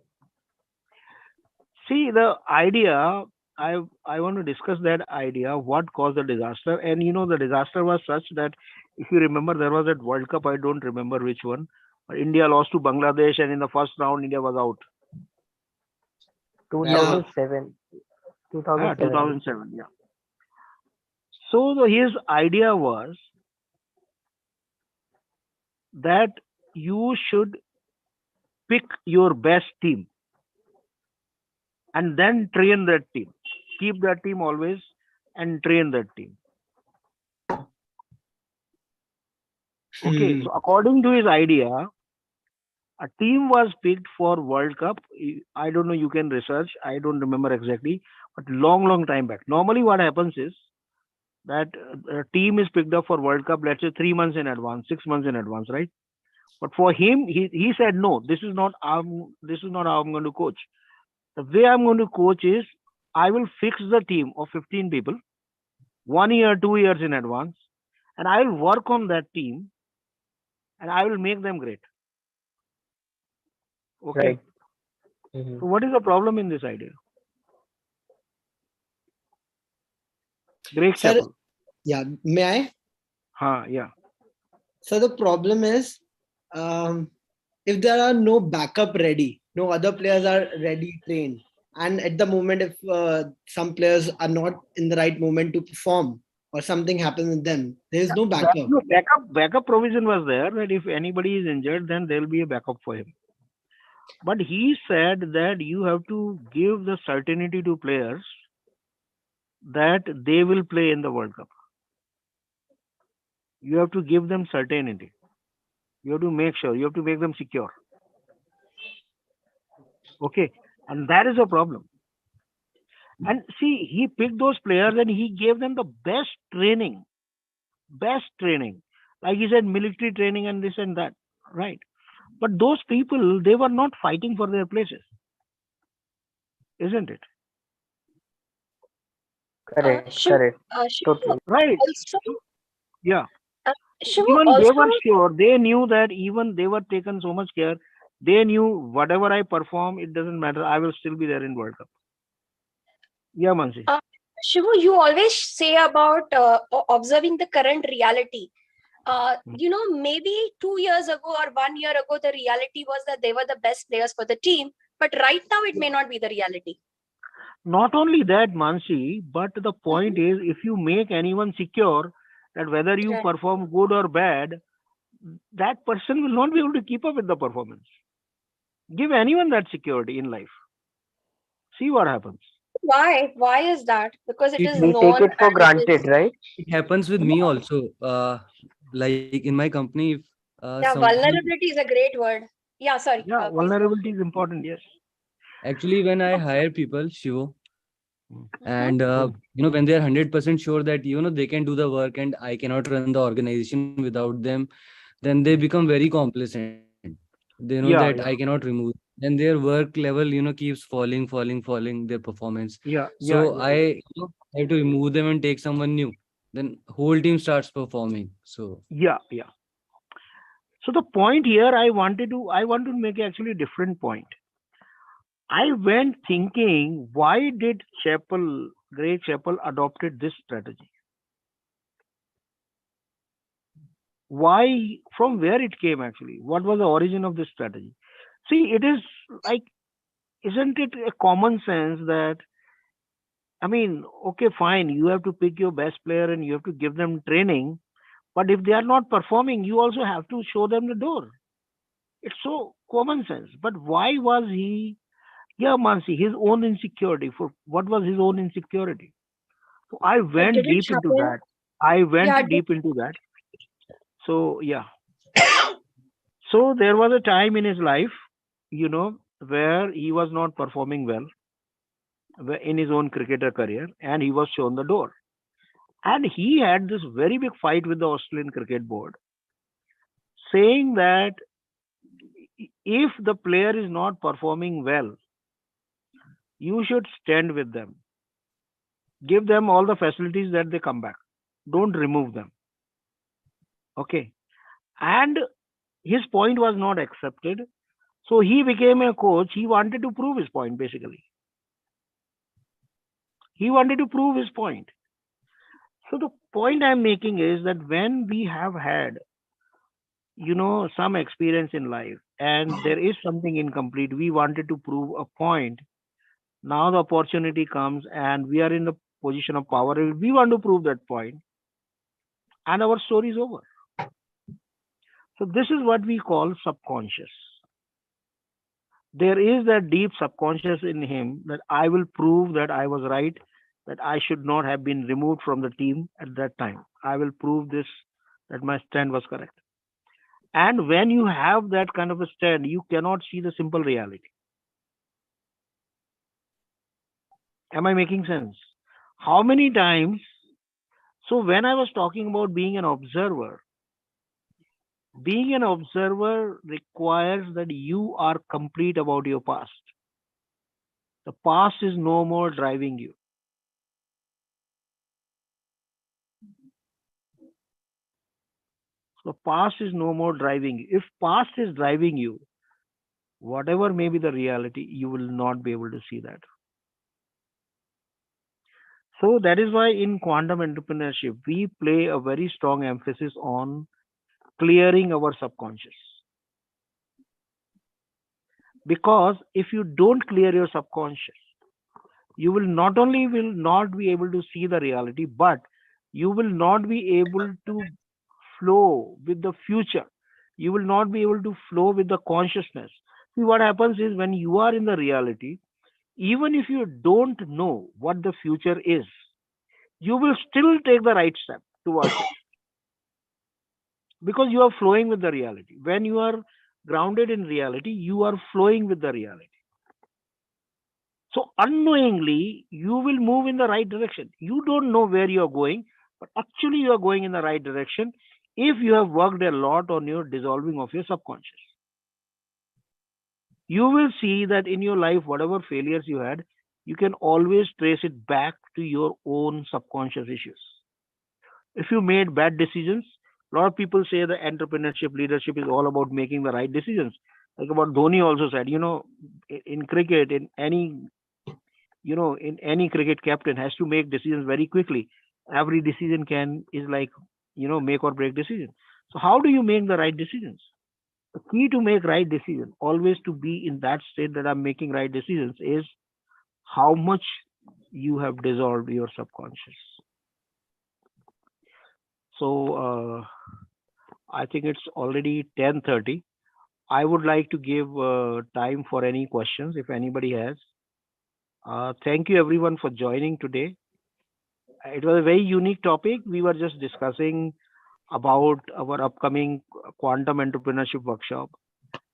See, the idea, I want to discuss that idea, what caused the disaster. And the disaster was such that, if you remember, there was that World Cup, I don't remember which one. India lost to Bangladesh and in the first round, India was out. 2007. 2007, yeah. So his idea was that you should pick your best team and then train that team. Keep that team always and train that team. Okay, so according to his idea, a team was picked for World Cup. I don't know, you can research. I don't remember exactly, but long time back. Normally what happens is that a team is picked up for World Cup, let's say 3 months in advance, 6 months in advance, right? But for him, he said, no, this is not how I'm going to coach. The way I'm going to coach is I will fix the team of 15 people 1 year, 2 years in advance, and I will work on that team and I will make them great. Okay. Right. So what is the problem in this idea? Great Sir, Chapel. yeah, may I? Yeah. So the problem is, if there are no backup ready, no other players are ready trained, and at the moment, if some players are not in the right moment to perform, or something happens with them, there is no backup. No, backup provision was there that if anybody is injured, then there will be a backup for him. But he said that you have to give the certainty to players that they will play in the World Cup. You have to give them certainty. You have to make sure, you have to make them secure. Okay. And that is a problem. And see, he picked those players and he gave them the best training. Like he said, military training and this and that. Right. But those people, they were not fighting for their places. Isn't it? Correct. Shivo, Correct. Shivo, Totally. Right. also, Yeah. Shivo, Even they also, were sure, they knew that even they were taken so much care. They knew whatever I perform, it doesn't matter. I will still be there in World Cup. Yeah, Mansi. Shivu, you always say about observing the current reality. Maybe 2 years ago or 1 year ago, the reality was that they were the best players for the team. But right now, it may not be the reality. Not only that, Mansi, but the point is, if you make anyone secure that whether you Right. perform good or bad, that person will not be able to keep up with the performance. Give anyone that security in life. See what happens. Why? Why is that? Because it is We known take it for that it is. granted, right? It happens with me also. Like in my company, if Yeah, someone vulnerability is a great word. Yeah, sorry. Yeah, Please go. vulnerability is important. Yes. actually when I hire people, Shivo, Mhm. and when they are 100% sure that they can do the work and I cannot run the organization without them, then they become very complacent. They know that I Yeah, cannot remove. Then their work level keeps falling their performance. yeah, yeah, So yeah, I have to remove them and take someone new. Then whole team starts performing. So yeah, yeah. So the point here, I want to make actually a different point. I went thinking, why did Great Chapel adopted this strategy? Why, from where it came actually? What was the origin of this strategy? See, it is like, isn't it a common sense that, I mean, okay, fine, you have to pick your best player and you have to give them training, but if they are not performing, you also have to show them the door. It's so common sense. But why was he, yeah, Mansi, his own insecurity? For what was his own insecurity? So I But went did it deep into happen? that. I went Yeah, deep into that. So yeah. So there was a time in his life, where he was not performing well in his own cricketer career, and he was shown the door. And he had this very big fight with the Australian Cricket Board, saying that if the player is not performing well, you should stand with them. Give them all the facilities that they come back. Don't remove them. Okay. And his point was not accepted. So he became a coach. He wanted to prove his point, basically. He wanted to prove his point. So the point I'm making is that when we have had, some experience in life and there is something incomplete, we wanted to prove a point. Now the opportunity comes and we are in the position of power. We want to prove that point and our story is over. So this is what we call subconscious. There is that deep subconscious in him that I will prove that I was right, that I should not have been removed from the team at that time. I will prove this, that my stand was correct. And when you have that kind of a stand, you cannot see the simple reality. Am I making sense? How many times? So when I was talking about being an observer requires that you are complete about your past. The past is no more driving you. So past is no more driving. If past is driving you, whatever may be the reality, you will not be able to see that. So that is why in quantum entrepreneurship, we play a very strong emphasis on clearing our subconscious. Because if you don't clear your subconscious, you will not only will not be able to see the reality, but you will not be able to flow with the future. You will not be able to flow with the consciousness. See, what happens is when you are in the reality, even if you don't know what the future is, you will still take the right step towards it because you are flowing with the reality. When you are grounded in reality, you are flowing with the reality. So unknowingly, you will move in the right direction. You don't know where you are going, but actually you are going in the right direction if you have worked a lot on your dissolving of your subconscious. You will see that in your life, whatever failures you had, you can always trace it back to your own subconscious issues. If you made bad decisions, a lot of people say the entrepreneurship leadership is all about making the right decisions. Like about Dhoni also said, in cricket, in any cricket captain has to make decisions very quickly. Every decision is like, make or break decision. So how do you make the right decisions? The key to make right decision, always to be in that state that I'm making right decisions, is how much you have dissolved your subconscious. So I think it's already 10:30. I would like to give time for any questions if anybody has. Thank you everyone for joining today. It was a very unique topic. We were just discussing about our upcoming quantum entrepreneurship workshop,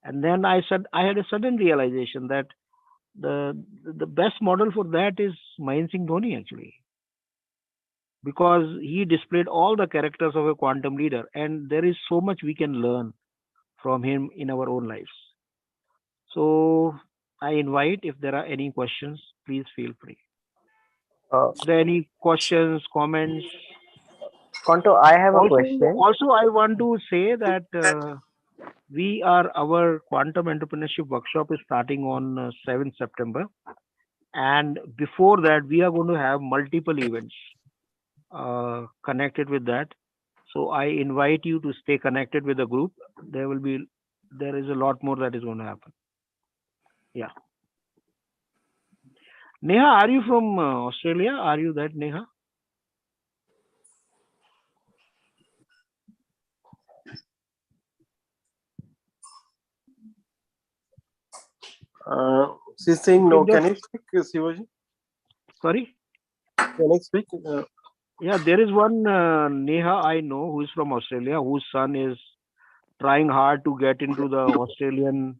and then I had a sudden realization that the best model for that is Mahendra Singh Dhoni actually, because he displayed all the characters of a quantum leader, and there is so much we can learn from him in our own lives. So I invite, if there are any questions, please feel free. Are there any questions, comments? Quanto, I have a question. Also, I want to say that our quantum entrepreneurship workshop is starting on 7th September. And before that, we are going to have multiple events connected with that. So I invite you to stay connected with the group. There is a lot more that is going to happen. Yeah. Neha, are you from Australia? Are you that, Neha? She's saying no. Can you speak, Shivaji? Sorry? Can I speak? Yeah, there is one Neha I know who is from Australia, whose son is trying hard to get into the Australian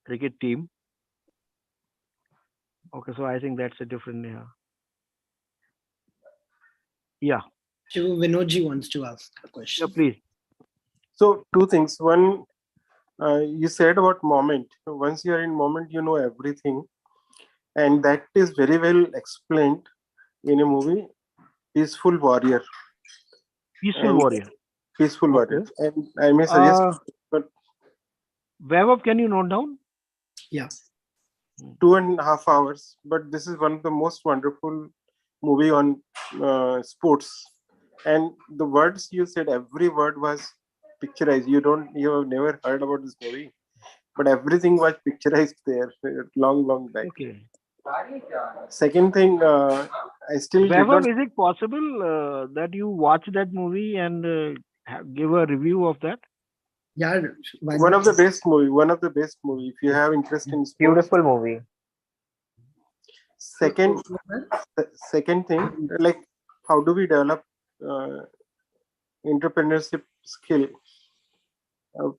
cricket team. Okay, so I think that's a different Neha. Yeah. Shivo, Vinodji wants to ask a question. Yeah, please. So two things. One, you said about moment. Once you are in moment, you know everything, and that is very well explained in a movie, Peaceful Warrior. Peaceful Warrior. Peaceful Warrior. And I may suggest, but Vaibhav, can you note down? Yeah. 2.5 hours. But this is one of the most wonderful movie on sports. And the words you said, every word was picturized. You have never heard about this movie, but everything was picturized there long back. Okay. Second thing, I still Vaibhav, is it possible that you watch that movie and give a review of that? Yeah. One of the best movie. If you have interest in sports. Beautiful movie. Second thing, like how do we develop entrepreneurship skill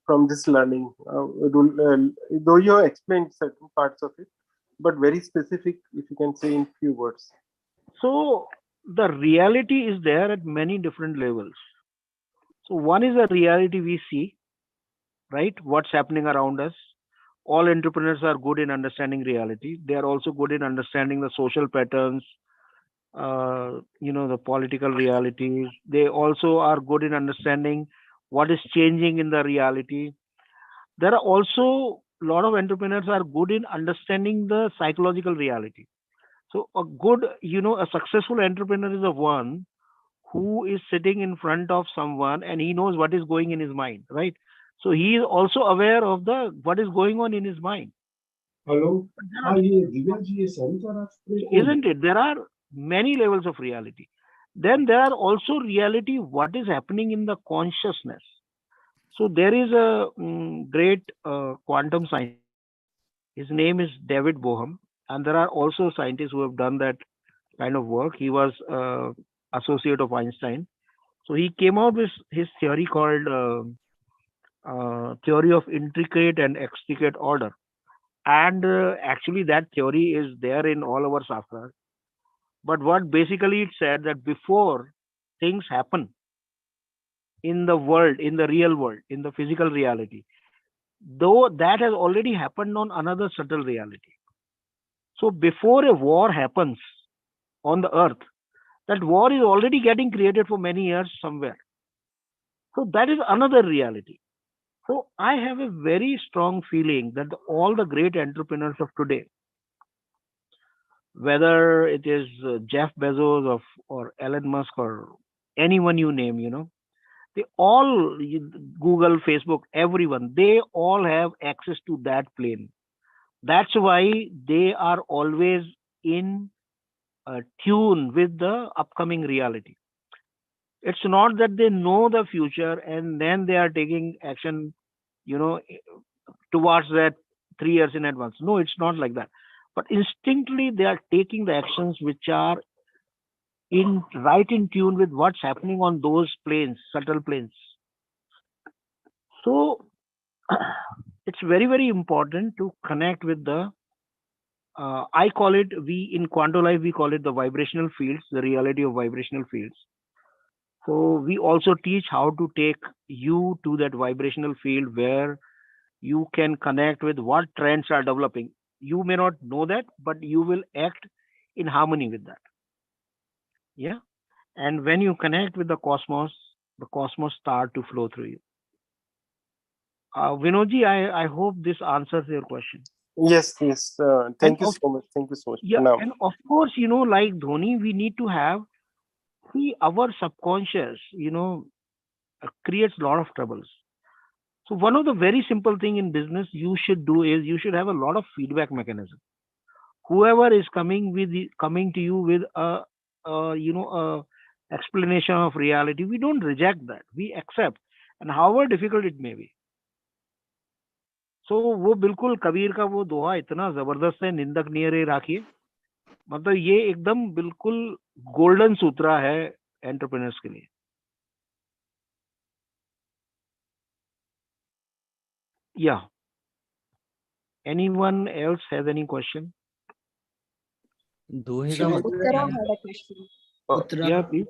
from this learning? Though you have explained certain parts of it, but very specific, if you can say in few words. So the reality is there at many different levels. So one is the reality we see, right? What's happening around us. All entrepreneurs are good in understanding reality. They are also good in understanding the social patterns, the political realities. They also are good in understanding what is changing in the reality. There are also a lot of entrepreneurs are good in understanding the psychological reality. So a good, a successful entrepreneur is the one who is sitting in front of someone and he knows what is going in his mind, right? So he is also aware of the what is going on in his mind. Hello. Isn't it? There are many levels of reality. Then there are also reality, what is happening in the consciousness. So there is a great quantum scientist. His name is David Bohm, and there are also scientists who have done that kind of work. He was associate of Einstein. So he came out with his theory called theory of intricate and extricate order. And actually that theory is there in all our software. But what basically it said that before things happen in the world, in the real world, in the physical reality, though that has already happened on another subtle reality. So before a war happens on the earth, that war is already getting created for many years somewhere. So that is another reality. So I have a very strong feeling that all the great entrepreneurs of today, whether it is Jeff Bezos or Elon Musk or anyone you name, they all, Google, Facebook, everyone, they all have access to that plane. That's why they are always in tune with the upcoming reality. It's not that they know the future and then they are taking action, towards that 3 years in advance. No, it's not like that. But instinctively, they are taking the actions which are right in tune with what's happening on those planes, subtle planes. So it's very, very important to connect with the, I call it, in QuantoLife, we call it the vibrational fields, the reality of vibrational fields. So we also teach how to take you to that vibrational field where you can connect with what trends are developing. You may not know that, but you will act in harmony with that. Yeah. And when you connect with the cosmos start to flow through you. Vinodji, I hope this answers your question. Yes. Thank you so much. Thank you so much. Yeah, and of course, like Dhoni, we need to have, our subconscious, creates a lot of troubles. So one of the very simple thing in business you should do is you should have a lot of feedback mechanism. Whoever is coming to you with a explanation of reality, we don't reject that. We accept, and however difficult it may be. So वो बिल्कुल कबीर का वो दोहा इतना जबरदस्त है, निंदक नियरे राखिए. मतलब ये एकदम बिल्कुल गोल्डन सूत्रा है एंटरप्रेन्योर्स के लिए. Yeah. Anyone else has any question? Uttara had a question. Yeah, please.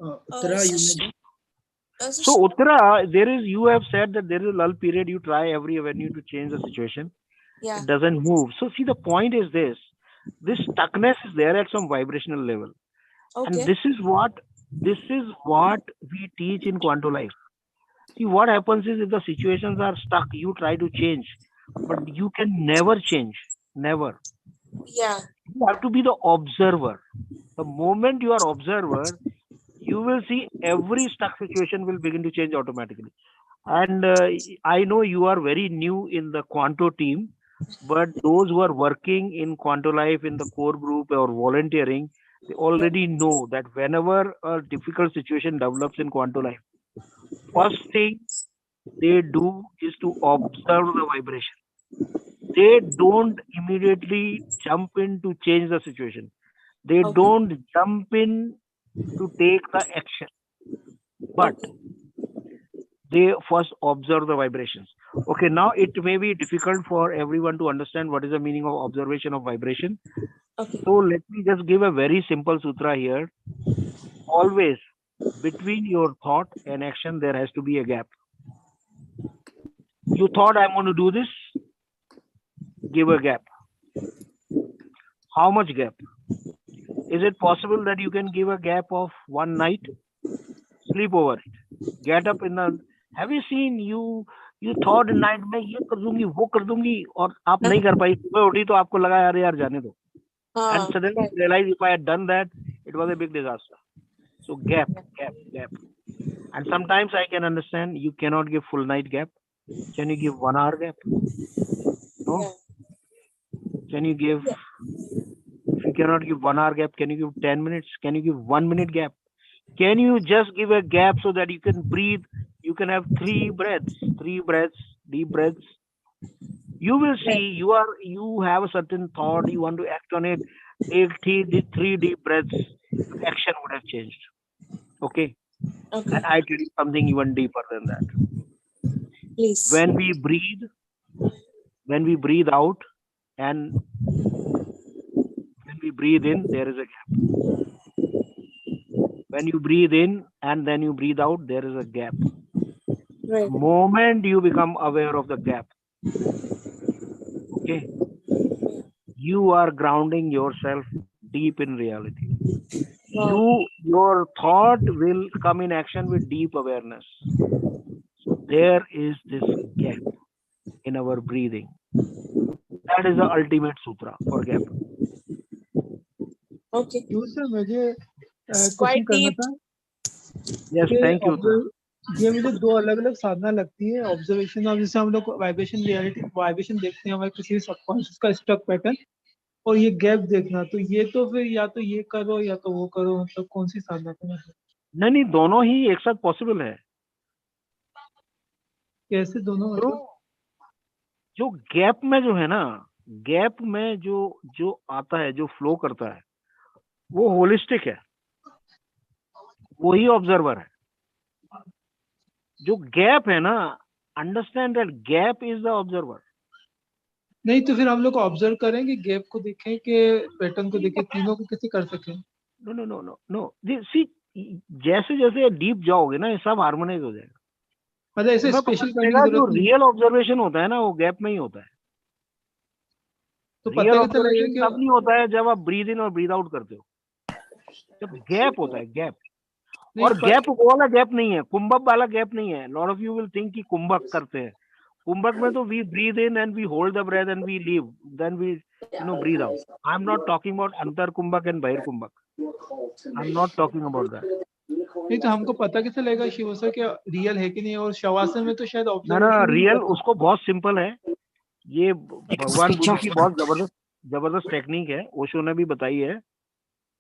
Uttara, you may. So Uttara, you have said that there is a lull period. You try every avenue to change the situation. Yeah. It doesn't move. So see, the point is this stuckness is there at some vibrational level. Okay. And this is what we teach in Quanto Life. See, what happens is if the situations are stuck, you try to change, but you can never change. Never. Yeah. You have to be the observer. The moment you are observer, you will see every stuck situation will begin to change automatically. And I know you are very new in the Quanto team, but those who are working in Quanto Life in the core group or volunteering, they already know that whenever a difficult situation develops in Quanto Life, first thing they do is to observe the vibration. They don't immediately jump in to change the situation. They don't jump in to take the action, but they first observe the vibrations. Okay, now it may be difficult for everyone to understand what is the meaning of observation of vibration. Okay. So let me just give a very simple sutra here. Always between your thought and action, there has to be a gap. You thought I'm going to do this, give a gap. How much gap? Is it possible that you can give a gap of one night? Sleep over it. Get up in the. Have you seen you thought in night मैं ये कर दूंगी वो कर दूंगी और आप नहीं कर पाई, सुबह उठी तो आपको लगा यार जाने दो. And suddenly you realize if I had done that, it was a big disaster. So gap. And sometimes I can understand you cannot give full night gap. Can you give 1 hour gap? No. Can you give? If you cannot give 1 hour gap, can you give 10 minutes? Can you give 1 minute gap? Can you just give a gap so that you can breathe? You can have 3 breaths, deep breaths. You will see you have a certain thought, you want to act on it. Take 3 deep breaths, action would have changed. Okay. And I tell you something even deeper than that. Please. When we breathe out and when we breathe in, there is a gap. When you breathe in and then you breathe out, there is a gap. Right. The moment you become aware of the gap, okay, you are grounding yourself deep in reality. Your thought will come in action with deep awareness. So there is this gap in our breathing. That is the ultimate sutra for gap. Okay. Sir मुझे It's question quite करना deep. था Yes, कि thank you. ये मुझे 2 अलग-अलग साधना लगती है. Observation of, जैसे हम लोग वाइब्रेशन रियलिटी वाइब्रेशन देखते हैं हमारे किसी सबकॉन्शियस का स्ट्रक पैटर्न, और ये गैप देखना, तो ये तो फिर या तो ये करो या तो वो करो, मतलब कौन सी साधना करना है? नहीं, दोनों ही एक साथ पॉसिबल है. कैसे दोनों? मतलब जो गैप में जो है ना, गैप में जो आता है, जो फ्लो करता है, वो होलिस्टिक है, वही ऑब्जर्वर है. जो गैप है ना, understand that gap is the observer. नहीं तो फिर हम लोग ऑब्जर्व करें कि गैप को देखें कि पैटर्न को देखें, तीनों को कैसे कर सकें? नो. सी, जैसे जैसे डीप जाओगे ना, ये सब हार्मोनाइज हो जाएगा. मतलब ऐसे स्पेशल करने की जो जरूरत नहीं. रियल ऑब्जर्वेशन होता है ना, वो गैप में ही होता है. तो रियल पता कैसे ऑब्जर्वेशन लगेगा तब नहीं होता है जब आप ब्रीद इन और ब्रीद आउट करते हो. जब गैप होता है, गैप. और गैप वो वाला गैप नहीं है, कुंभक वाला गैप नहीं है. Lot of you will think कि कुंभक करते हैं. कुंभक में तो we breathe in and we hold the breath and we leave, then we breathe out. I am not talking about अंतर कुंभक एंड बहिर कुंभक. I am not talking about that. नहीं तो हमको पता कैसे लगेगा शिव सर कि रियल है कि नहीं? और शवासन में तो शायद ना ऑब्जर्वेशन रियल, उसको बहुत सिंपल है. ये भगवान बुद्ध की बहुत जबरदस्त टेक्निक है. ओशो ने भी बताई है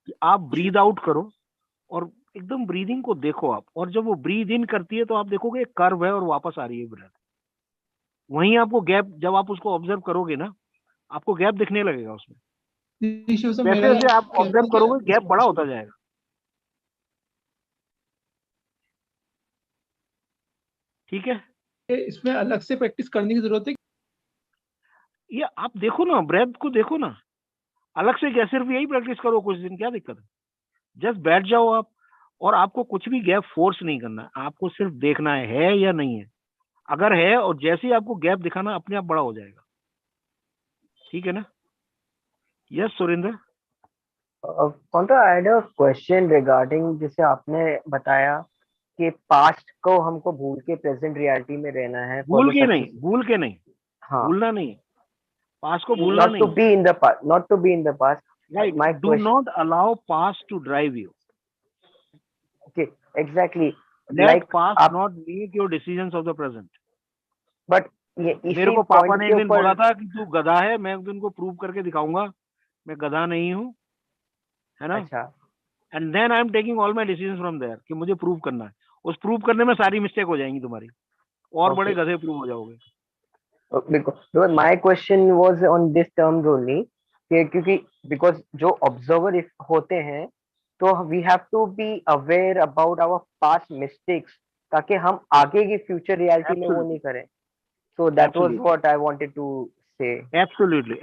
कि आप ब्रीद आउट करो और एकदम ब्रीदिंग को देखो आप, और जब वो ब्रीद इन करती है तो आप देखोगे एक कर्व है और वापस आ रही है ब्रेथ. वहीं आपको गैप, जब आप उसको ऑब्जर्व करोगे ना, आपको गैप दिखने लगेगा उसमें. जैसे जैसे आप ऑब्जर्व करोगे गैप बड़ा होता जाएगा. ठीक है, इसमें अलग से प्रैक्टिस करने की जरूरत है. ये आप देखो ना, ब्रेथ को देखो ना, अलग से क्या, सिर्फ यही प्रैक्टिस करो कुछ दिन, क्या दिक्कत है? जस्ट बैठ जाओ आप, और आपको कुछ भी गैप फोर्स नहीं करना है, आपको सिर्फ देखना है या नहीं है. अगर है, और जैसे ही आपको गैप दिखाना, अपने आप बड़ा हो जाएगा. ठीक है ना? Yes Surendra. Quanto, I had a question regarding जैसे आपने बताया कि पास्ट को हमको भूल के प्रेजेंट रियलिटी में रहना है. भूल के नहीं. हाँ. भूलना नहीं, पास्ट को भूलना नहीं. Not to be in the past. Right. My Do not allow past to drive you. Okay, exactly. Let past not make your decisions of the present. But मेरे को पापा ने एक दिन बोला था कि तू गधा है, मैं एक दिन को प्रूव करके दिखाऊंगा मैं गधा नहीं हूँ, है ना? अच्छा. And then I am taking all my decisions from there कि मुझे प्रूव करना है. उस प्रूव करने में सारी मिस्टेक हो जाएंगी तुम्हारी, और बड़े गधे प्रूव हो जाओगे. Because my question was on this terms only, क्योंकि because जो observer होते हैं, तो we have to be aware about our past mistakes ताकि हम आगे की future reality में वो नहीं करें. So that was what I wanted to say. Absolutely.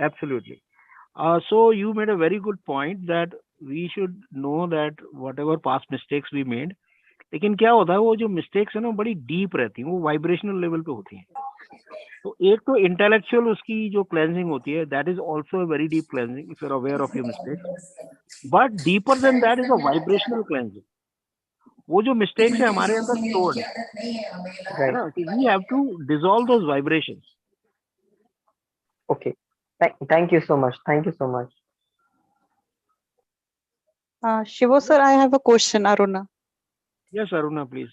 So you made a very good point that we should know that whatever past mistakes we made, लेकिन क्या होता है, वो जो मिस्टेक्स है ना, बड़ी डीप रहती हैं, वो वाइब्रेशनल लेवल पे होती हैं. तो एक तो इंटेलेक्चुअल उसकी जो क्लेंजिंग होती है, that is also a very deep cleansing if you are aware of your mistakes, but deeper than that is a vibrational cleansing. वो जो मिस्टेक्स है हमारे अंदर स्टोर्ड है ना, we have to dissolve those vibrations. Okay. Thank you so much. Thank you so much. Shivo sir, I have a question, Aruna. Yes, Aruna, please.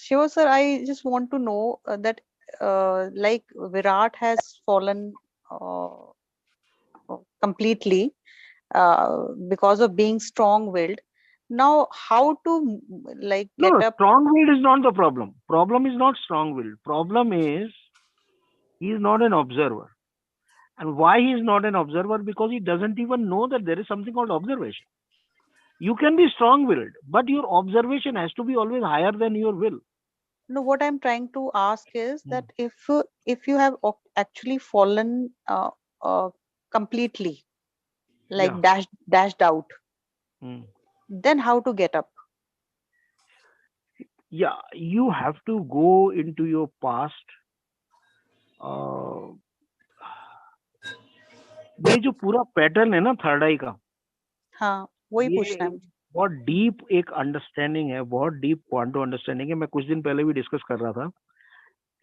Shivo sir, I just want to know that like Virat has fallen completely because of being strong-willed. Now, how to like get up? Strong-willed is not the problem. Problem is not strong-willed. Problem is he is not an observer. And why he is not an observer? Because he doesn't even know that there is something called observation. You can be strong-willed, but your observation has to be always higher than your will. No, what I'm trying to ask is that if you have actually fallen completely, like dashed out, then how to get up? Yeah, you have to go into your past. ये जो पूरा pattern है ना third आई का, हाँ वही पूछना है मुझे. बहुत डीप एक अंडरस्टैंडिंग है, बहुत डीप क्वांटो अंडरस्टैंडिंग है. मैं कुछ दिन पहले भी डिस्कस कर रहा था.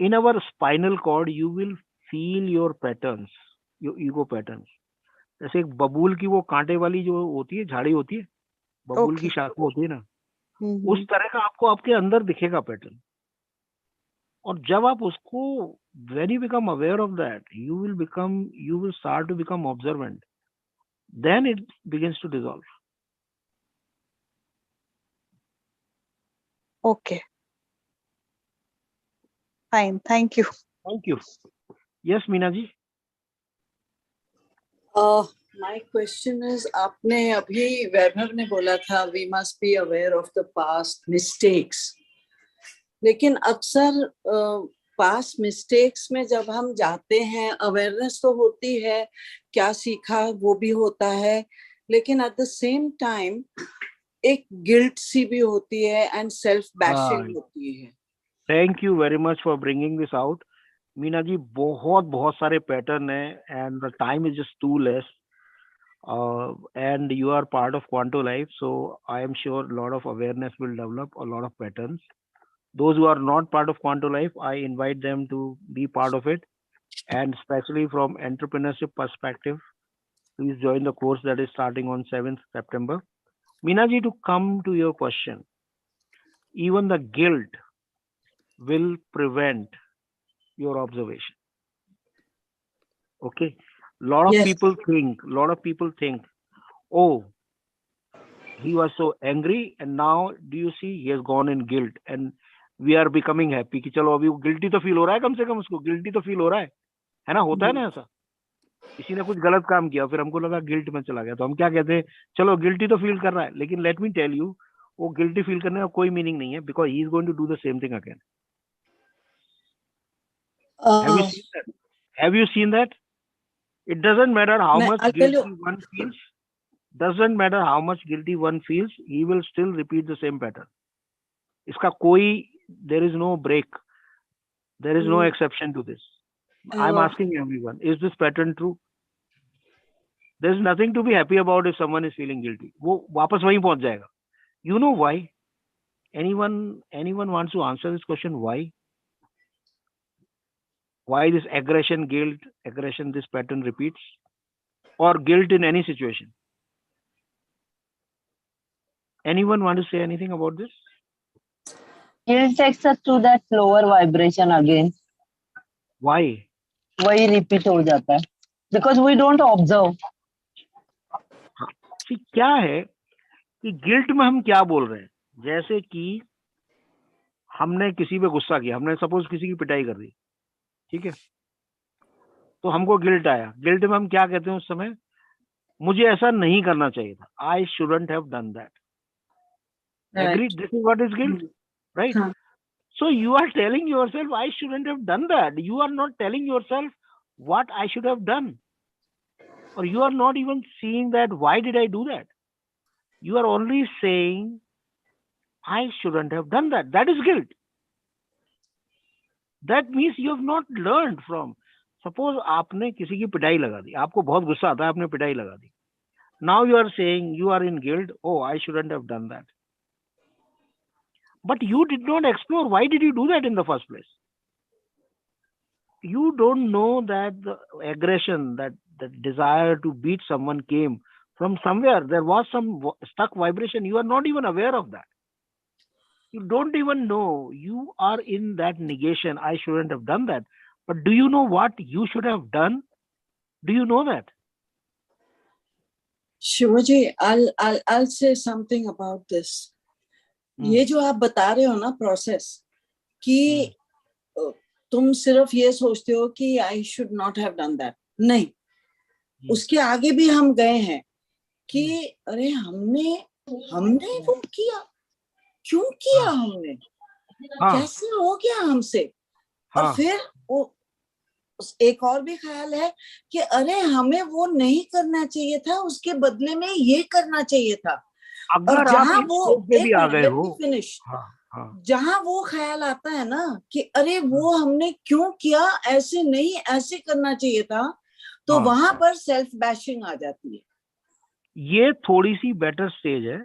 In our spinal cord you will feel your patterns, your ego patterns. जैसे एक बबूल की वो कांटे वाली जो होती है, झाड़ी होती है, बबूल की शाखा होती है ना, उस तरह का आपको आपके अंदर दिखेगा पैटर्न. और जब आप उसको when you become aware of that, you will start to become observant. Then it begins to dissolve. Okay. Fine. Thank you. Thank you. Yes, Meena ji. My question is, आपने अभी वैभव ने बोला था we must be aware of the past mistakes. लेकिन अक्सर past mistakes में जब हम जाते हैं, अवेयरनेस तो होती है, क्या सीखा वो भी होता है, लेकिन एट द सेम टाइम एक गिल्ट सी भी होती है एंड सेल्फ बैशिंग होती है. Thank you very much for bringing this out. Meena ji, बहुत बहुत सारे पैटर्न है and the time is just too less, and you are part of Quanto Life, so I am sure a lot of awareness will develop, a lot of patterns. Those who are not part of Quanto Life, I invite them to be part of it, and especially from entrepreneurship perspective, please join the course that is starting on 7th September. Meena ji, to come to your question, even the guilt will prevent your observation. Okay, lot of people think, oh, he was so angry and now do you see he has gone in guilt and we are becoming happy कि चलो अभी वो guilty तो feel हो रहा है, कम से कम उसको गिल्टी तो फील हो रहा है ना. होता है ना ऐसा, किसी ने कुछ गलत काम किया फिर हमको लगा गिल्ट में चला गया, तो हम क्या कहते हैं, चलो गिल्टी तो फील कर रहा है. लेकिन लेट मी टेल यू, वो गिल्टी फील करने का कोई मीनिंग नहीं है, because he is going to do the same thing again. Have you seen that? It doesn't matter how much guilty one feels. Doesn't matter how much guilty one feels, he will still repeat the same pattern. इसका कोई, there is no break, there is no exception to this. I'm asking everyone, is this pattern true? There is nothing to be happy about if someone is feeling guilty. वो वापस वहीं पहुंच जाएगा. You know why? Anyone wants to answer this question? Why this aggression, this pattern repeats, or guilt in any situation? Anyone want to say anything about this? Guilt takes us to that lower vibration again. Why? Why repeat हो जाता है? Because we don't observe. See, क्या है कि guilt में हम क्या बोल रहे हैं, जैसे कि हमने किसी पे गुस्सा किया, हमने सपोज किसी की पिटाई कर दी, ठीक है, तो हमको गिल्ट आया. गिल्ट में हम क्या कहते हैं उस समय, मुझे ऐसा नहीं करना चाहिए था, I shouldn't have done that. Agreed? This is what is guilt, right? So you are telling yourself, I shouldn't have done that. You are not telling yourself what I should have done, or you are not even seeing that why did I do that. You are only saying I shouldn't have done that. That is guilt. That means you have not learned from. Suppose आपने किसी की पिटाई लगा दी, आपको बहुत गुस्सा आता है, आपने पिटाई लगा दी. Now you are saying you are in guilt. Oh, I shouldn't have done that. But you did not explore. Why did you do that in the first place? You don't know that the aggression, that desire to beat someone came from somewhere. There was some stuck vibration. You are not even aware of that. You don't even know. You are in that negation. I shouldn't have done that. But do you know what you should have done? Do you know that? Shivji, I'll say something about this. ये जो आप बता रहे हो ना process कि तुम सिर्फ ये सोचते हो कि I should not have done that. नहीं, उसके आगे भी हम गए हैं कि अरे हमने वो किया, क्यों किया हमने, कैसे हो गया हमसे. और फिर वो एक और भी ख्याल है कि अरे हमें वो नहीं करना चाहिए था, उसके बदले में ये करना चाहिए था. और जहां वो फिनिश, जहां वो ख्याल आता है ना कि अरे वो हमने क्यों किया, ऐसे नहीं ऐसे करना चाहिए था, तो वहां पर सेल्फ बैशिंग आ जाती है. ये थोड़ी सी बेटर स्टेज है.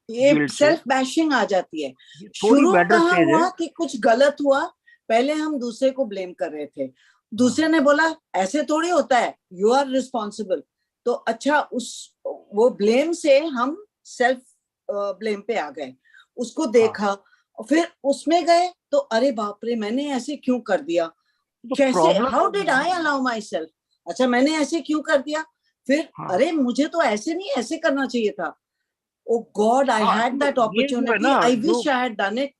ये सेल्फ बैशिंग आ जाती है. शुरू कहाँ हुआ कि कुछ गलत हुआ, पहले हम दूसरे को ब्लेम कर रहे थे, दूसरे ने बोला ऐसे थोड़ी होता है, यू आर रिस्पॉन्सिबल. तो अच्छा, वो ब्लेम से हम सेल्फ ब्लेम पे आ गए, उसको देखा, फिर उसमें गए तो अरे बाप रे, मैंने ऐसे क्यों कर दिया, कैसे, how did I allow my self. अच्छा, मैंने ऐसे क्यों कर दिया, फिर अरे मुझे तो ऐसे नहीं ऐसे करना चाहिए था. Oh God, I had that opportunity, I wish I had done it,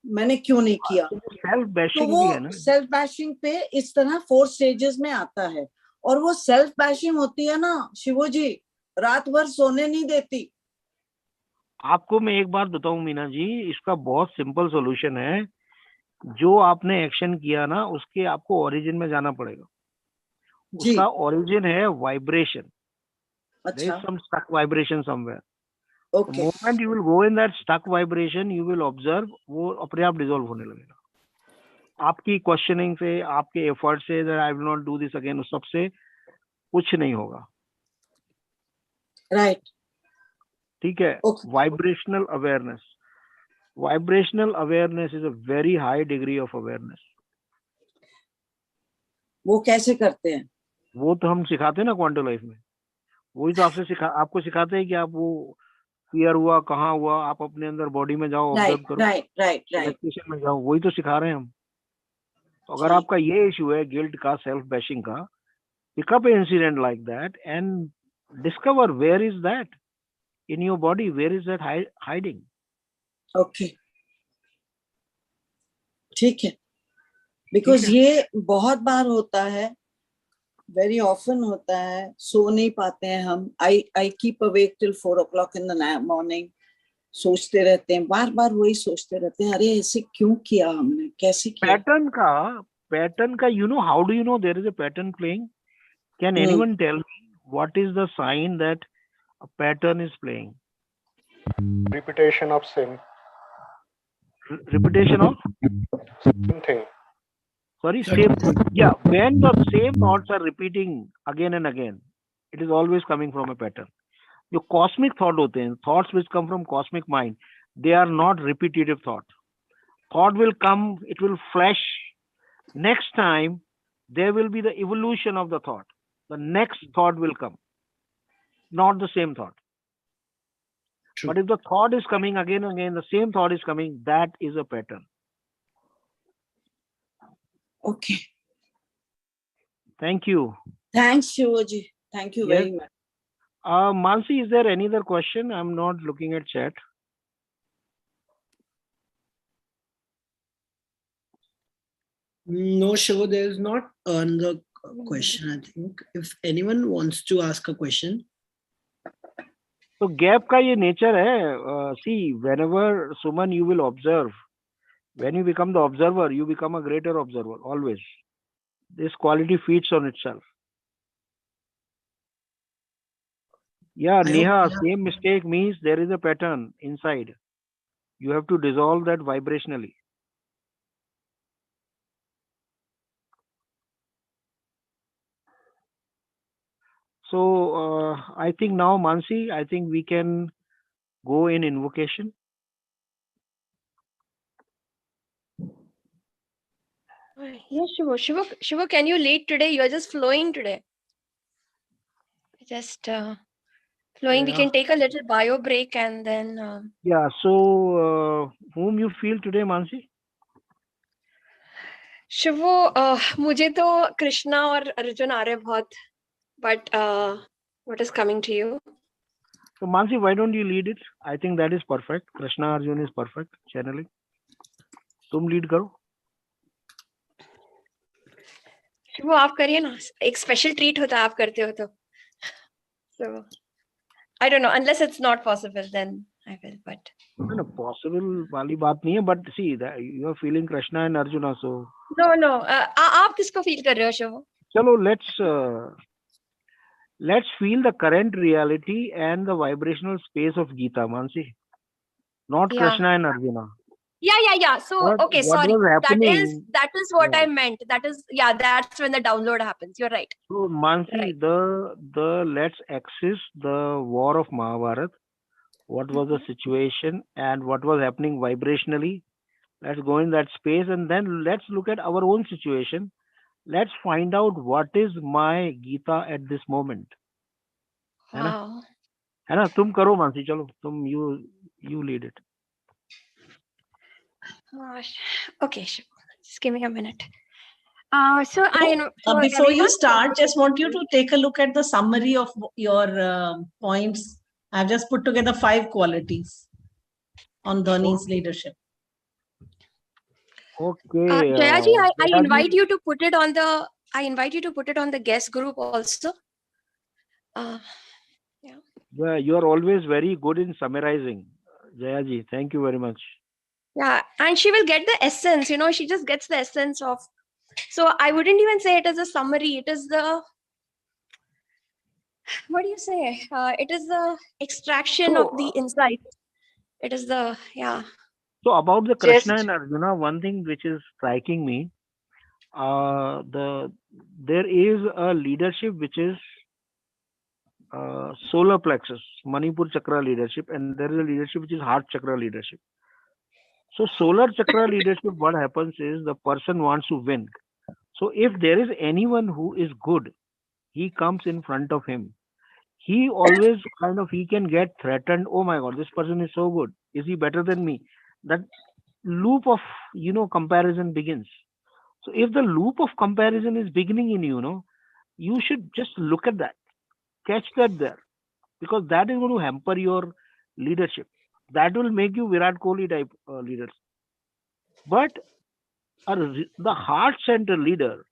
मैंने क्यों नहीं किया. सेल्फ बैशिंग तो वो सेल्फ बैशिंग पे इस तरह 4 स्टेजेस में आता है. और वो सेल्फ बैशिंग होती है ना शिवो जी, रात भर सोने नहीं देती. आपको मैं एक बात बताऊं मीना जी, इसका बहुत सिंपल सॉल्यूशन है. जो आपने एक्शन किया ना, उसके आपको ओरिजिन में जाना पड़ेगा. उसका ओरिजिन है vibration. There is some stuck vibration somewhere. Okay. The moment you will go in that stuck vibration, you will observe, वो अपने आप डिसॉल्व होने लगेगा. आपकी क्वेश्चनिंग से, आपके एफर्ट से, that I will not do this again, उस सबसे कुछ नहीं होगा. राइट, ठीक है. Vibrational awareness. Vibrational awareness is a very high degree of awareness. वो कैसे करते हैं? वो तो हम सिखाते हैं ना क्वांटो लाइफ में. वही तो आपको सिखाते हैं कि आप वो फियर हुआ, कहाँ हुआ, आप अपने अंदर बॉडी में जाओ, ऑब्जर्व करो, रिलैक्सेशन में जाओ. वही तो सिखा रहे हैं हम. तो अगर आपका ये इशू है गिल्ट का, सेल्फ बैशिंग का, pick up incident like that and discover where is that in your body, where is that hiding. Okay, ठीक है. बिकॉज ये बहुत बार होता है, वेरी ऑफन होता है, सो नहीं पाते हैं हम. I keep awake till 4 o'clock in the morning. सोचते रहते हैं, बार बार वही सोचते रहते हैं, अरे ऐसे क्यों किया हमने, कैसे किया. पैटर्न का you know, how do you know there is a pattern playing? Can anyone tell me what is the sign that a pattern is playing? Repetition of same. Repetition of same thing. Sorry, same. Yeah, when the same thoughts are repeating again and again, it is always coming from a pattern. जो cosmic thought होते हैं, thoughts which come from cosmic mind, they are not repetitive thought. Thought will come, it will flash. Next time, there will be the evolution of the thought. The next thought will come, not the same thought. True. But if the thought is coming again and again, the same thought is coming, that is a pattern. Okay. Thank you. Thanks, Shivaji. Thank you very much. Mansi, is there any other question? I'm not looking at chat. No, Shiva, there is not another question, I think. If anyone wants to ask a question. तो gap का ये nature है. See, whenever Suman you will observe, when you become the observer, you become a greater observer always. This quality feeds on itself. Yeah, Neha, same mistake means there is a pattern inside. You have to dissolve that vibrationally. So I think now, Mansi, I think we can go in invocation. Yes, Shivo, can you lead today? You're just flowing today. Just flowing. We can take a little bio break and then. Yeah. So whom you feel today, Mansi? शिवो मुझे तो कृष्णा और अर्जुन आ रहे बहुत, but what is coming to you? So Mansi, why don't you lead it? I think that is perfect. Krishna Arjun is perfect channeling. तुम lead करो. शिवो आप करिए ना, एक स्पेशल ट्रीट होता है आप करते हो तो. So I don't know, unless it's not possible, then I will. But no, possible वाली बात नहीं है. But see, that you are feeling Krishna and Arjuna, so. No. आप किसको feel कर रहे हो शिवो? चलो, let's feel the current reality and the vibrational space of Gita, Mansi. Not Krishna and Arjuna. Yeah. So okay, sorry. That is what I meant. That's when the download happens. You're right. So Mansi, the let's access the war of Mahabharata. What was the situation and what was happening vibrationally? Let's go in that space and then let's look at our own situation. Let's find out what is my Gita at this moment. Wow. है ना? तुम करो मानसी, चलो तुम you lead it. Okay, just give me a minute. Before you start, just want you to take a look at the summary of your points. I've just put together 5 qualities on Dhoni's leadership. Okay. Jayaji, I invite you to put it on the. I invite you to put it on the guest group also. Yeah, you are always very good in summarizing, Jayaji. Thank you very much. Yeah, and she will get the essence. She just gets the essence of. So I wouldn't even say it is a summary. It is the. What do you say? It is the extraction of the insight. It is the So about the Krishna and Arjuna, one thing which is striking me, there is a leadership which is solar plexus, Manipur chakra leadership, and there is a leadership which is heart chakra leadership. So solar chakra leadership, what happens is the person wants to win. So if there is anyone who is good, he comes in front of him. He always he can get threatened. Oh my God, this person is so good. Is he better than me? That loop of, comparison begins. So if the loop of comparison is beginning in you should just look at that, catch that there, because that is going to hamper your leadership. That will make you Virat Kohli type leaders. But the heart-centered leader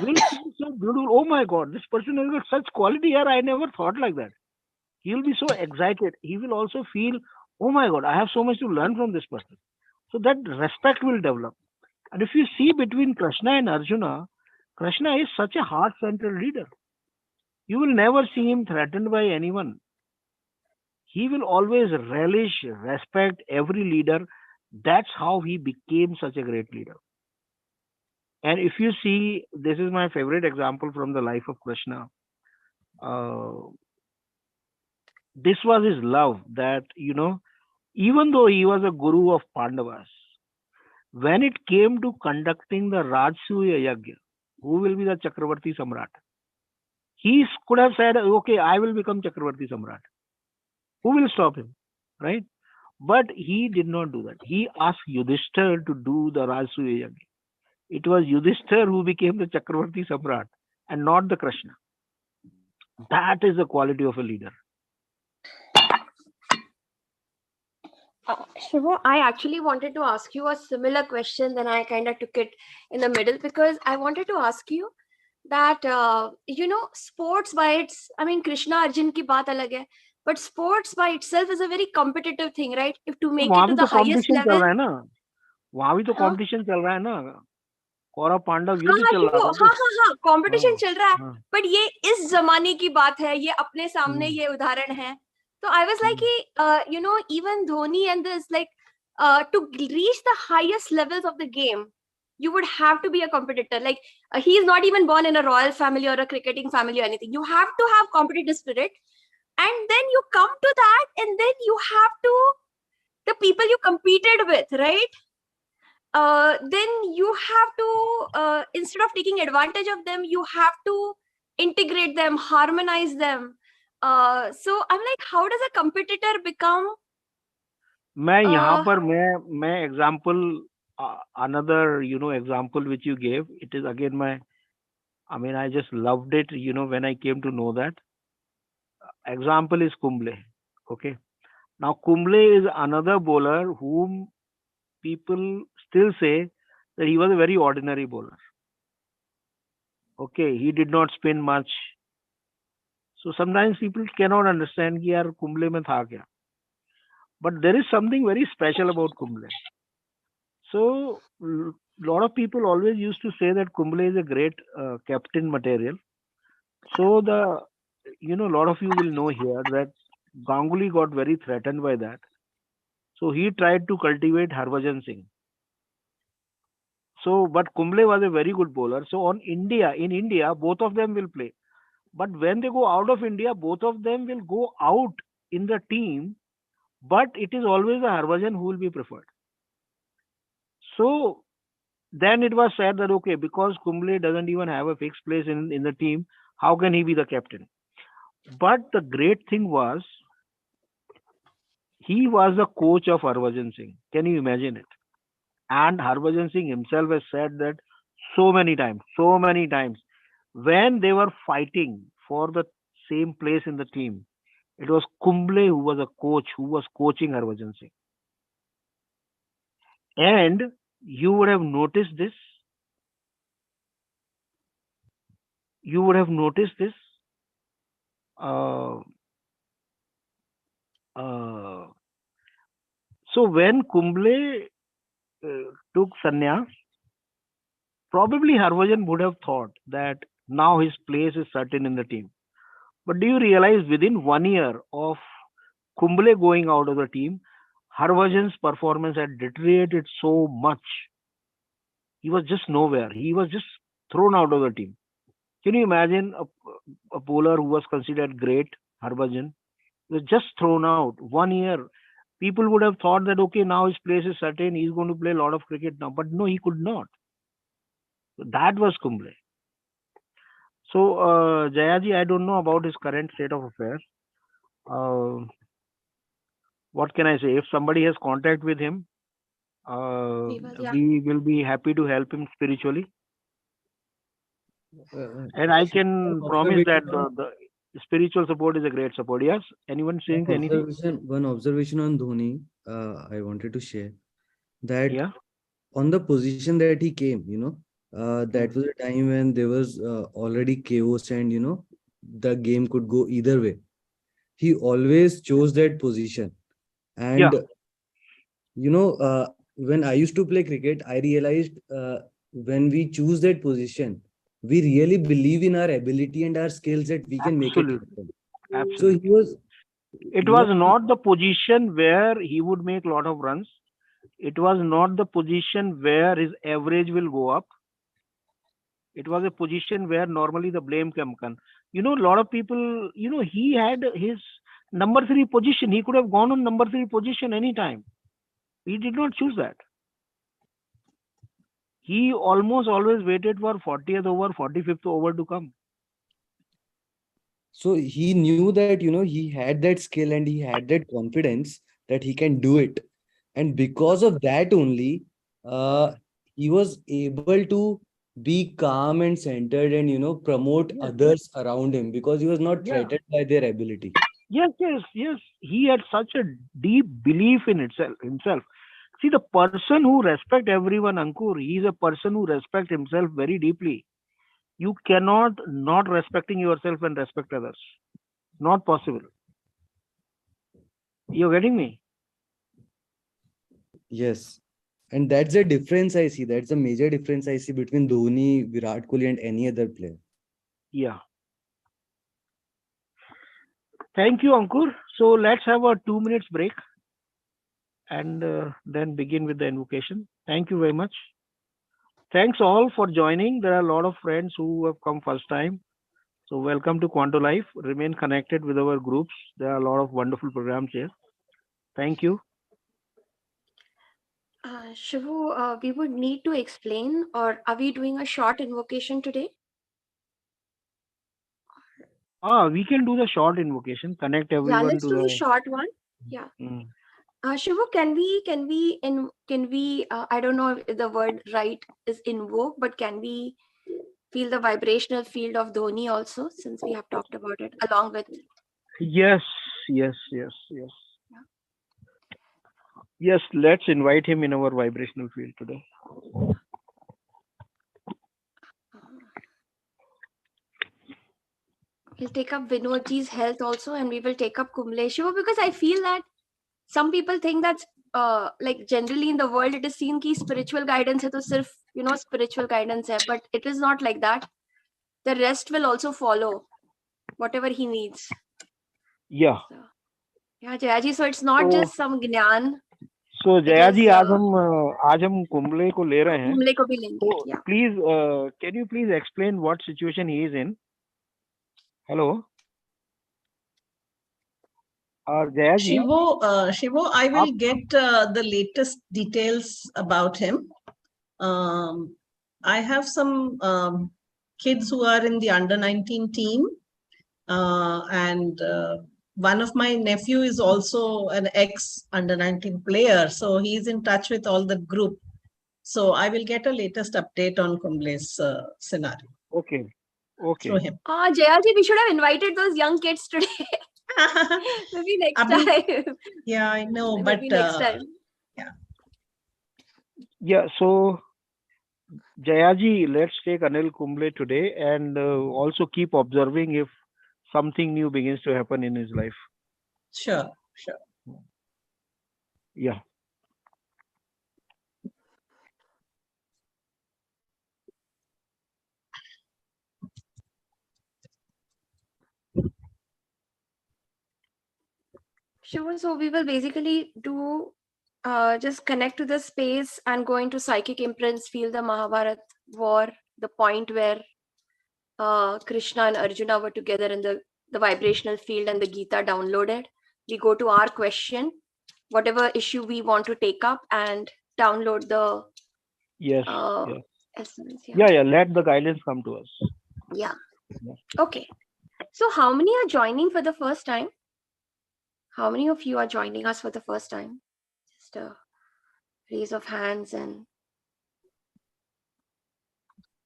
will feel so beautiful. Oh my God, this person has got such quality here. I never thought like that. He will be so excited. He will also feel, oh my God, I have so much to learn from this person. So that respect will develop. And if you see between Krishna and Arjuna, Krishna is such a heart-centered leader. You will never see him threatened by anyone. He will always relish, respect every leader. That's how he became such a great leader. And if you see, this is my favorite example from the life of Krishna. This was his love that, even though he was a guru of Pandavas, when it came to conducting the Rajsuya Yagya, who will be the Chakravarti Samrat? He could have said, okay, I will become Chakravarti Samrat. Who will stop him, right? But he did not do that. He asked Yudhishthir to do the Rajsuya Yagya. It was Yudhishthir who became the Chakravarti Samrat and not the Krishna. That is the quality of a leader. Shivo, I actually wanted to ask you a similar question, then I kind of took it in the middle because I wanted to ask you that, sports by its, Krishna Arjun ki baat alag hai, but sports by itself is a very competitive thing, right? If to make it to the highest level. वहाँ भी तो competition चल रहा है ना, कौरव पांडव युद्ध चल रहा है. हाँ, competition चल रहा है, but ये इस जमाने की बात है, ये अपने सामने ये उदाहरण है. So I was like, even Dhoni and this, to reach the highest levels of the game, You would have to be a competitor. Like he's not even born in a royal family or a cricketing family or anything. You have to have competitive spirit, and then you come to that, and then you have to, the people you competed with, right? Then you have to, instead of taking advantage of them, you have to integrate them, harmonize them. So I'm like, how does a competitor become? मैं यहाँ पर मैं example, another example which you gave, it is again I just loved it, when I came to know that. Example is Kumble. Okay, now Kumble is another bowler whom people still say that he was a very ordinary bowler. Okay, he did not spin much. So sometimes people cannot understand कि यार Kumble में था क्या. But there is something very special about Kumble. So a lot of people always used to say that Kumble is a great captain material. So a lot of you will know here that Ganguly got very threatened by that. So he tried to cultivate Harbhajan Singh. So, but Kumble was a very good bowler. So in India, both of them will play. But when they go out of India, both of them will go out in the team. But it is always a Harbhajan who will be preferred. So then it was said that, okay, because Kumble doesn't even have a fixed place in the team, how can he be the captain? But the great thing was, he was the coach of Harbhajan Singh. Can you imagine it? And Harbhajan Singh himself has said that so many times, when they were fighting for the same place in the team, it was Kumble who was a coach, who was coaching Harbhajan Singh. And you would have noticed this. So when Kumble took sannyas, probably Harbhajan would have thought that now his place is certain in the team. But do you realize within 1 year of Kumble going out of the team, Harbhajan's performance had deteriorated so much. He was just nowhere. He was just thrown out of the team. Can you imagine a bowler who was considered great, Harbhajan, was just thrown out 1 year? People would have thought that, okay, now his place is certain, he's going to play a lot of cricket now. But no, he could not. That was Kumble. So, Jayaji, I don't know about his current state of affairs. What can I say? If somebody has contact with him, we will be happy to help him spiritually. And I can promise that the spiritual support is a great support. Yes? Anyone saying anything? One observation on Dhoni, I wanted to share that on the position that he came, that was a time when there was already chaos and, the game could go either way. He always chose that position. And, when I used to play cricket, I realized when we choose that position, we really believe in our ability and our skills that we can make it happen. Absolutely. So it was not the position where he would make a lot of runs. It was not the position where his average will go up. It was a position where normally the blame can come. A lot of people, he had his number 3 position. He could have gone on number 3 position anytime. He did not choose that. He almost always waited for 40th over, 45th over to come. So he knew that, he had that skill and he had that confidence that he can do it. And because of that only, he was able to be calm and centered and, promote others around him because he was not threatened by their ability. Yes. He had such a deep belief in himself. See, the person who respects everyone, Ankur, he is a person who respects himself very deeply. You cannot not respecting yourself and respect others. Not possible. You're getting me? Yes. And that's the difference I see. That's a major difference I see between Dhoni, Virat Kohli and any other player. Yeah. Thank you, Ankur. So let's have a 2 minutes break and then begin with the invocation. Thank you very much. thanks all for joining. There are a lot of friends who have come first time. So welcome to Quanto Life. Remain connected with our groups. There are a lot of wonderful programs here. Thank you. Shivu, we would need to explain, or are we doing a short invocation today? We can do the short invocation. Connect everyone. Yeah, let's to do the the short one. Yeah. Shivu, can we I don't know if the word right is invoke, but can we feel the vibrational field of Dhoni also, since we have talked about it along with? Yes. Yes, let's invite him in our vibrational field today. We'll take up Vinodji's health also, and we will take up Kumble Shiva, because I feel that some people think that like generally in the world it is seen ki spiritual guidance hai to sirf, spiritual guidance hai, but it is not like that. The rest will also follow whatever he needs. Yeah. Yeah, Jayaji. So it's not just some gyan. So Jayaji, आज हम कुंबले को ले रहे हैं. कुंबले को भी लेंगे. So please, can you please explain what situation he is in? Hello. Jayaji. Shivo, I will get the latest details about him. I have some kids who are in the under 19 team, and one of my nephew is also an ex under 19 player, so he's in touch with all the group. So I will get a latest update on Kumble's scenario. Okay. Through him. Jayaji, we should have invited those young kids today. Maybe next time. Yeah, I know, but maybe next time. Yeah. So Jayaji, let's take Anil Kumble today, and also keep observing if something new begins to happen in his life. Sure. Yeah. Sure. So we will basically do just connect to the space and go into psychic imprints, feel the Mahabharata war, the point where Krishna and Arjuna were together in the vibrational field and the Gita downloaded. We go to our question, whatever issue we want to take up, and download the essence. Yeah. Let the guidance come to us. Yeah. Okay. So how many are joining for the first time? How many of you are joining us for the first time? Just a raise of hands, and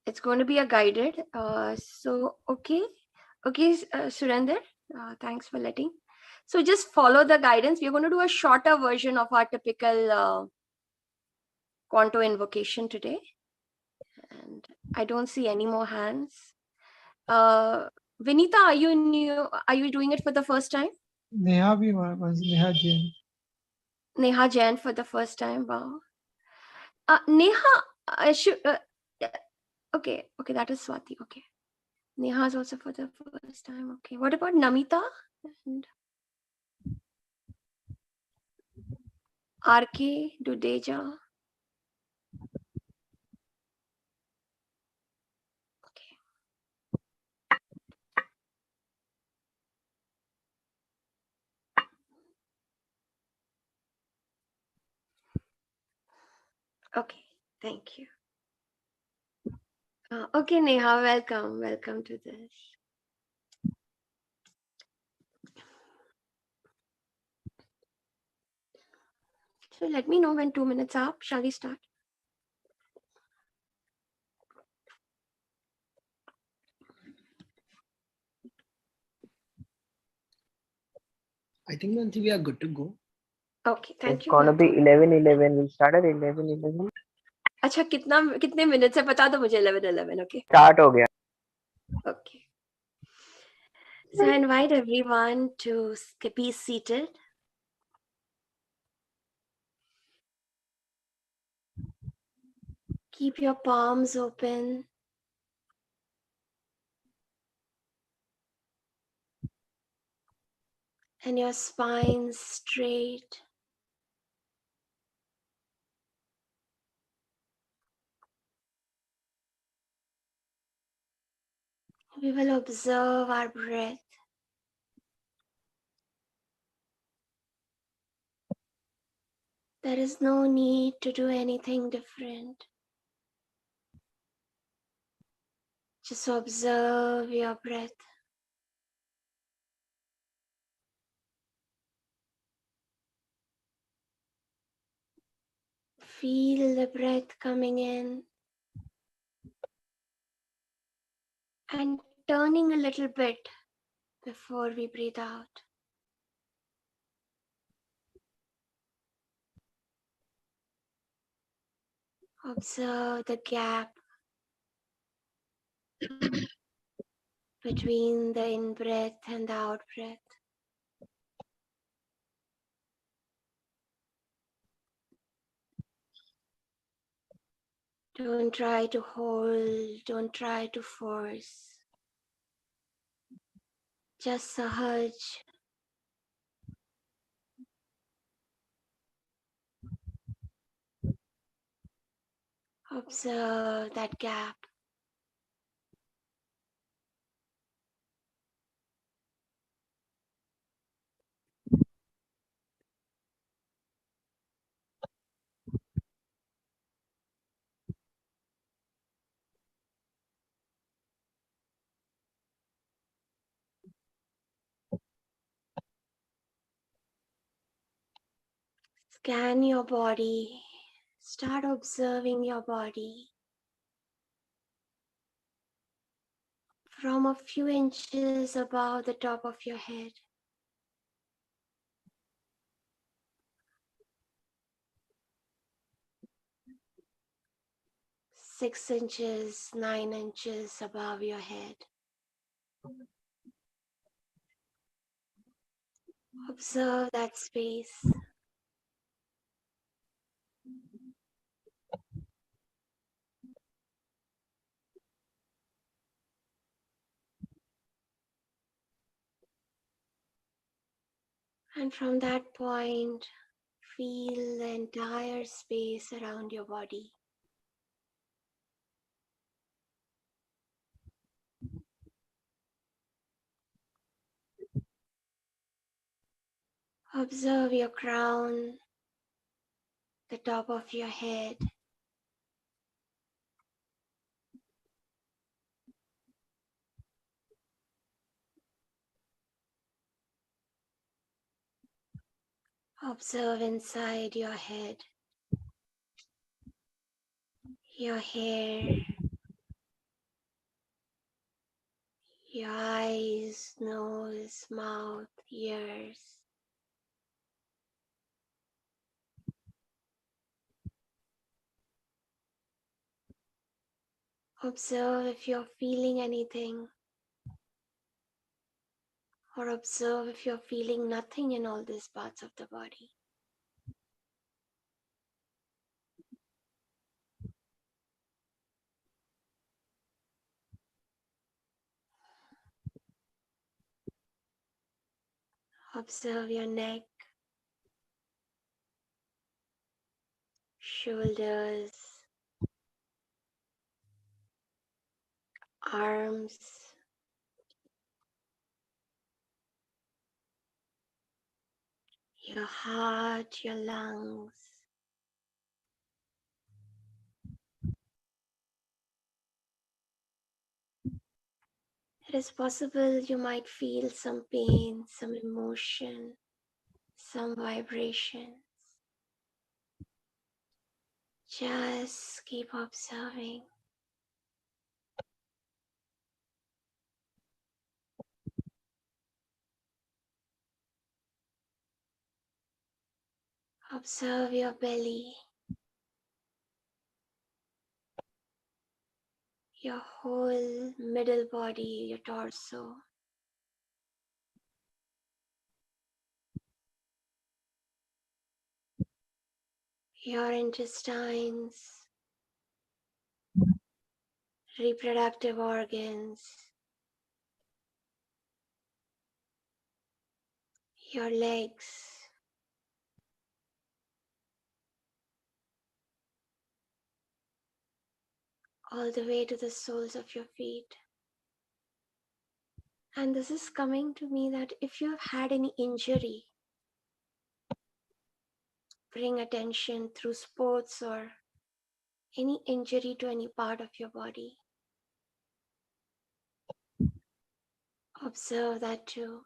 it's going to be a guided. So, okay, Surender, thanks for letting. So just follow the guidance. We're going to do a shorter version of our typical Quanto invocation today. And I don't see any more hands. Vinita, are you new? Are you doing it for the first time? Neha bhi was Neha Jain. Neha Jain for the first time. Wow. Neha, okay, that is Swati. Okay. Neha is also for the first time. Okay. What about Namita and RK, Dudeja? Okay, thank you. Okay, Neha, welcome to this. So let me know when 2 minutes are up. Shall we start? I think we are good to go. Okay, thank you. It's gonna be 11:11. We'll start at 11:11. अच्छा कितने minute से बता दो मुझे 11:11. Okay. Start हो गया. Okay. So I invite everyone to be seated. Keep your palms open. And your spine straight. We will observe our breath. There is no need to do anything different. Just observe your breath. Feel the breath coming in and turning a little bit before we breathe out. Observe the gap between the in-breath and the out-breath. Don't try to hold, don't try to force. Just sahaj. Observe that gap. Scan your body. Start observing your body from a few inches above the top of your head. 6 inches, 9 inches above your head. Observe that space. And from that point, feel the entire space around your body. Observe your crown, the top of your head. Observe inside your head, your hair, your eyes, nose, mouth, ears. Observe if you're feeling anything, or observe if you're feeling nothing in all these parts of the body. Observe your neck, shoulders, arms, your heart, your lungs. It is possible you might feel some pain, some emotion, some vibration. Just keep observing. Observe your belly, your whole middle body, your torso. Your intestines, reproductive organs, your legs, all the way to the soles of your feet. And this is coming to me that if you have had any injury, bring attention through sports or any injury to any part of your body. Observe that too.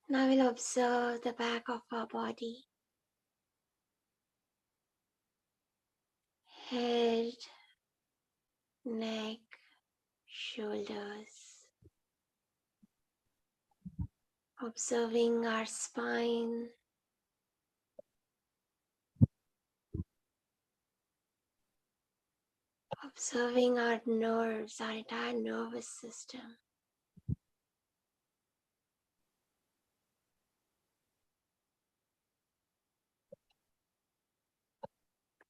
Now we'll observe the back of our body. Head, neck, shoulders. Observing our spine. Observing our nerves, our entire nervous system.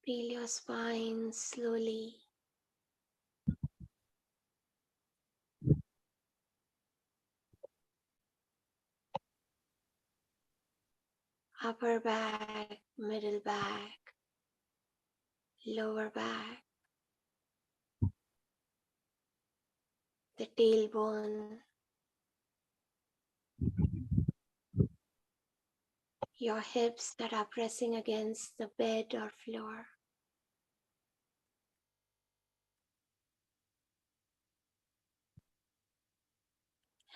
Feel your spine slowly. Upper back, middle back, lower back, the tailbone, your hips that are pressing against the bed or floor.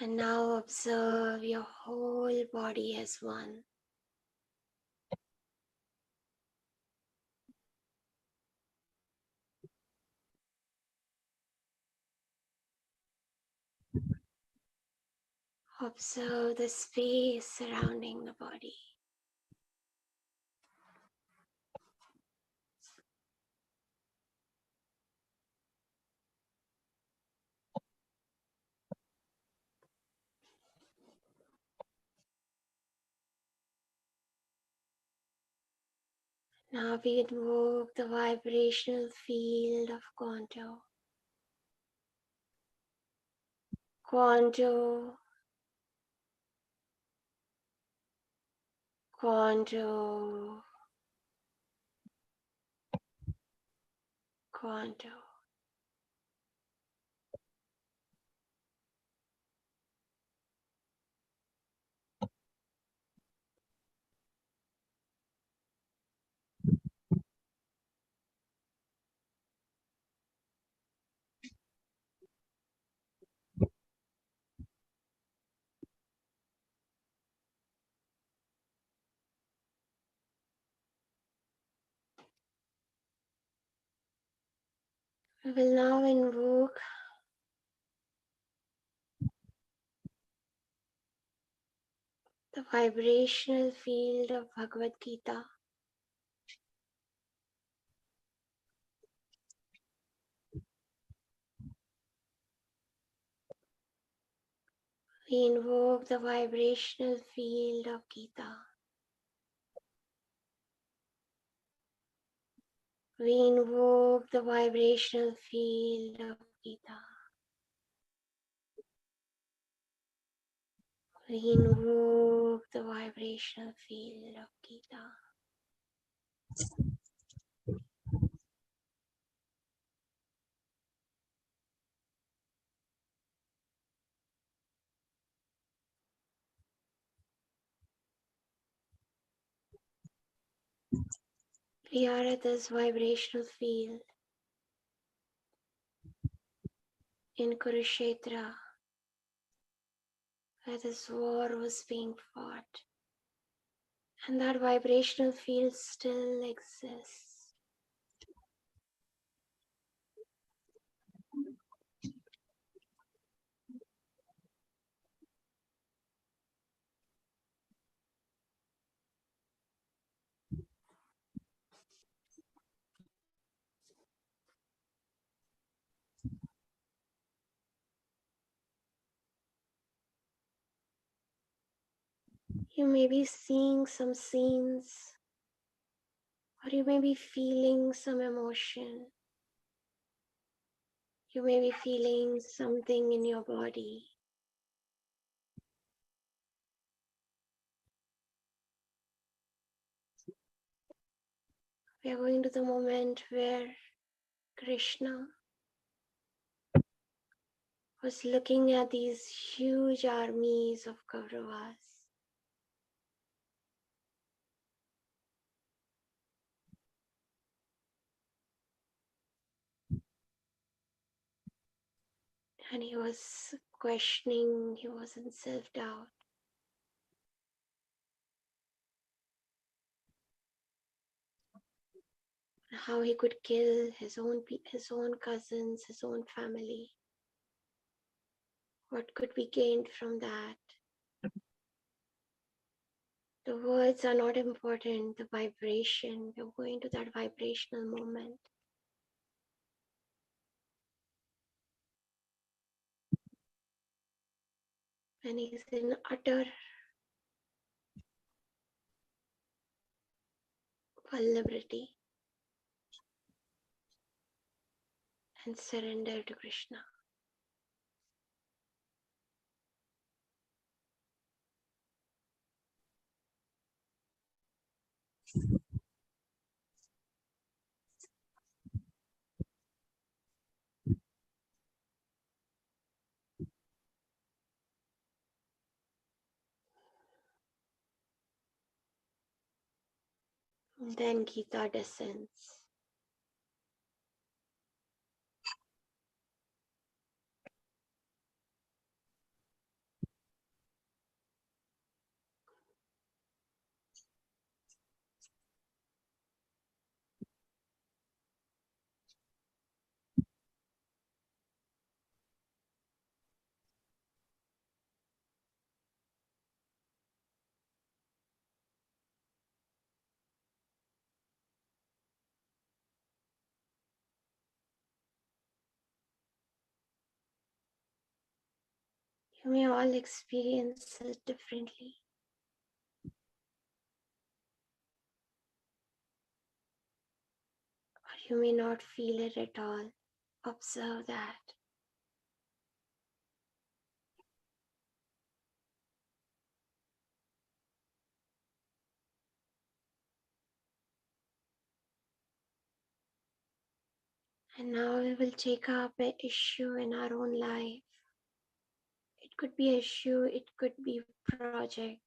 And now observe your whole body as one. Observe the space surrounding the body. Now we invoke the vibrational field of Quanto. Quanto, Quanto, Quanto. We will now invoke the vibrational field of Bhagavad Gita. We invoke the vibrational field of Gita. We invoke the vibrational field of Gita. We invoke the vibrational field of Gita. We are at this vibrational field in Kurukshetra, where this war was being fought. And that vibrational field still exists. You may be seeing some scenes, or you may be feeling some emotion. You may be feeling something in your body. We are going to the moment where Krishna was looking at these huge armies of Kauravas. And he was questioning, he was in self-doubt. How he could kill his own cousins, his own family. What could be gained from that? The words are not important, the vibration. We're going to that vibrational moment. And he's in utter vulnerability and surrender to Krishna. Then Gita descends. You may all experience it differently. Or you may not feel it at all. Observe that. And now we will take up an issue in our own life. It could be issue, it could be project,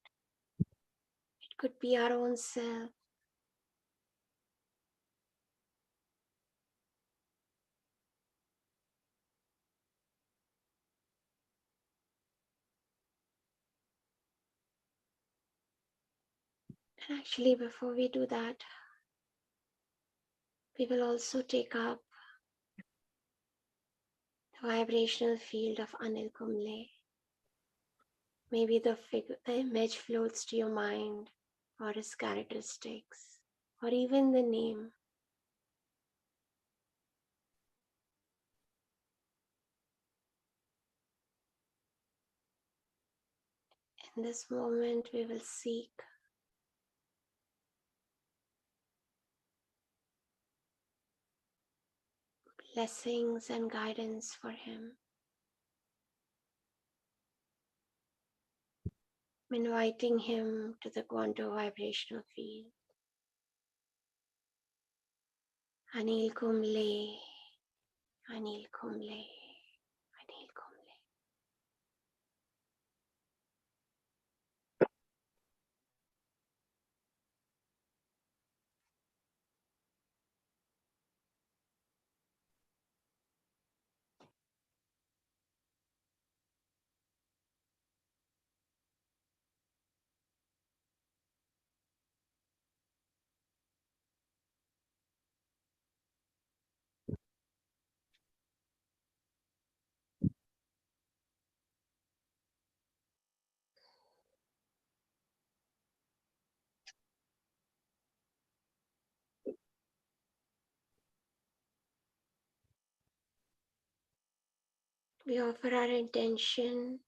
it could be our own self. And actually, before we do that, we will also take up the vibrational field of Anil Kumble. Maybe the image floats to your mind, or his characteristics, or even the name. In this moment, we will seek blessings and guidance for him. I'm inviting him to the quantum vibrational field. Anil Kumble, Anil Kumble, Anil Kumble. We offer our intention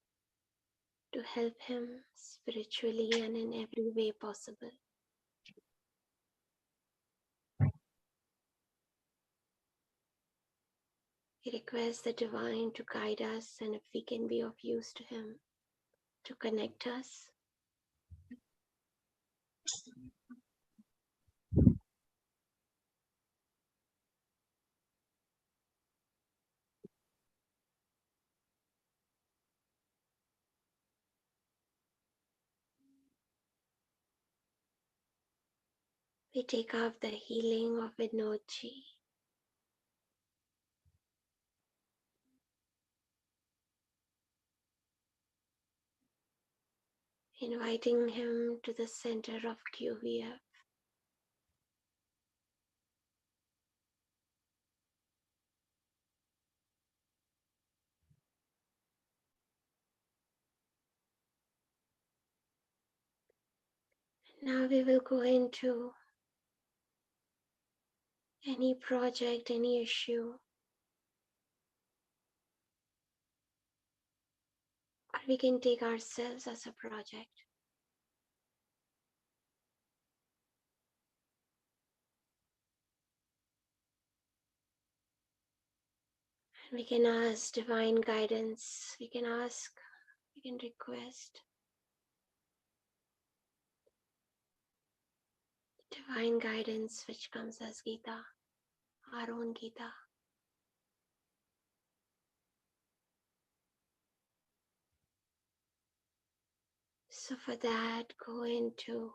to help him spiritually and in every way possible. We request the divine to guide us, and if we can be of use to him, to connect us. We take up the healing of Vinochi. Inviting him to the center of QVF. Now we will go into any project, any issue, or we can take ourselves as a project. And we can ask divine guidance, we can ask, we can request divine guidance which comes as Gita, our own Gita. So for that, go into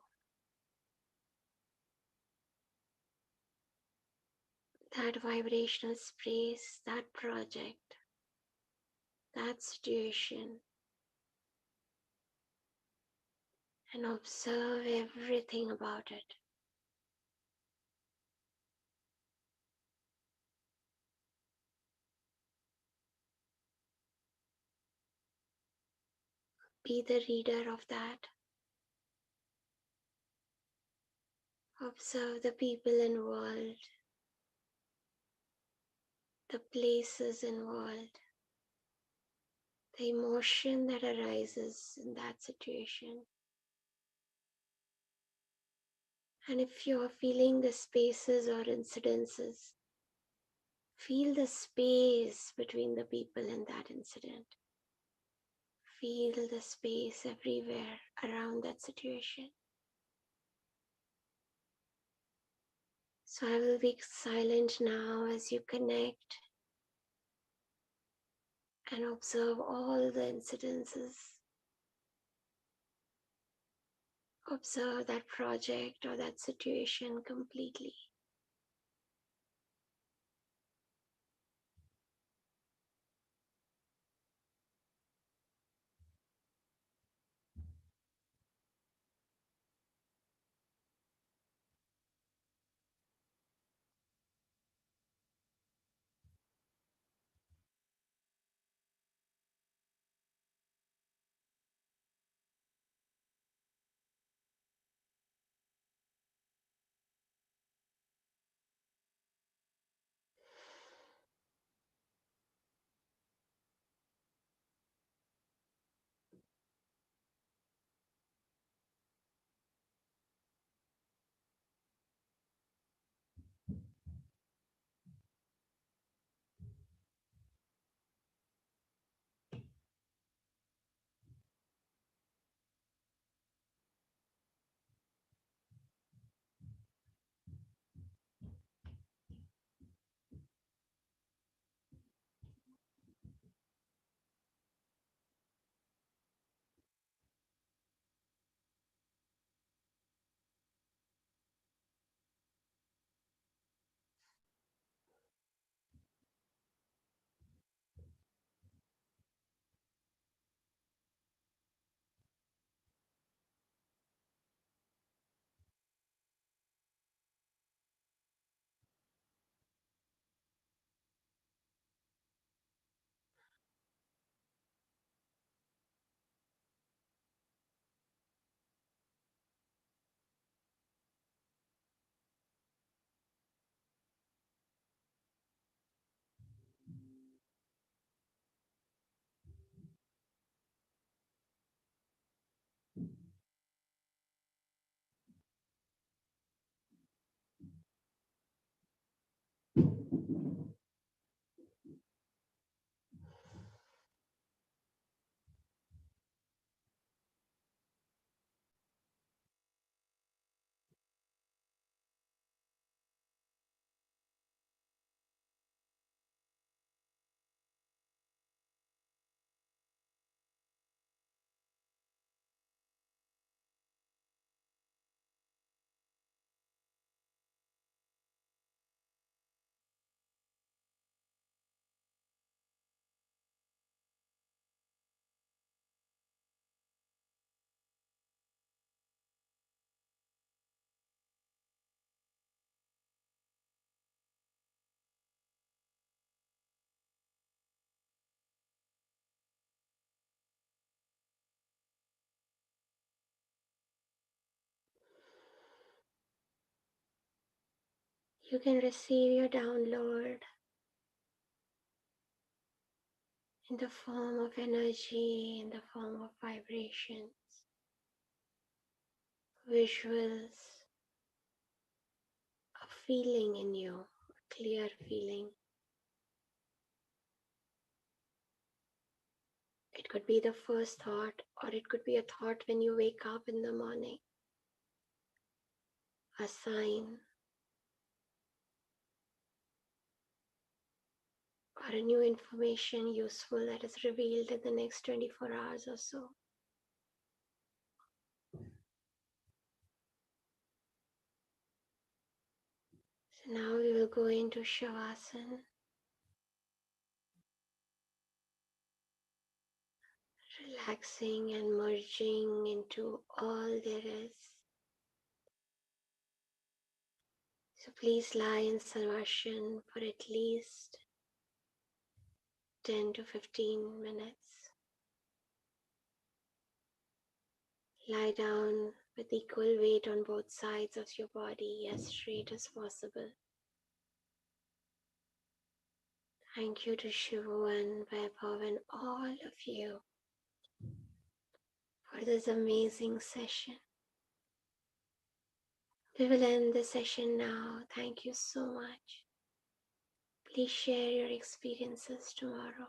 that vibrational space, that project, that situation, and observe everything about it. Be the reader of that. Observe the people involved, the places involved, the emotion that arises in that situation. And if you are feeling the spaces or incidences, feel the space between the people in that incident. Feel the space everywhere around that situation. So I will be silent now as you connect and observe all the incidences. Observe that project or that situation completely. You can receive your download in the form of energy, in the form of vibrations, visuals, a feeling in you, a clear feeling. It could be the first thought, or it could be a thought when you wake up in the morning, a sign, or a new information useful that is revealed in the next 24 hours or so. So now we will go into Shavasana, relaxing and merging into all there is. So please lie in Sarvasana for at least 10 to 15 minutes. Lie down with equal weight on both sides of your body, as straight as possible. Thank you to Shivo and Vaibhav and all of you for this amazing session. We will end the session now. Thank you so much. Please share your experiences tomorrow.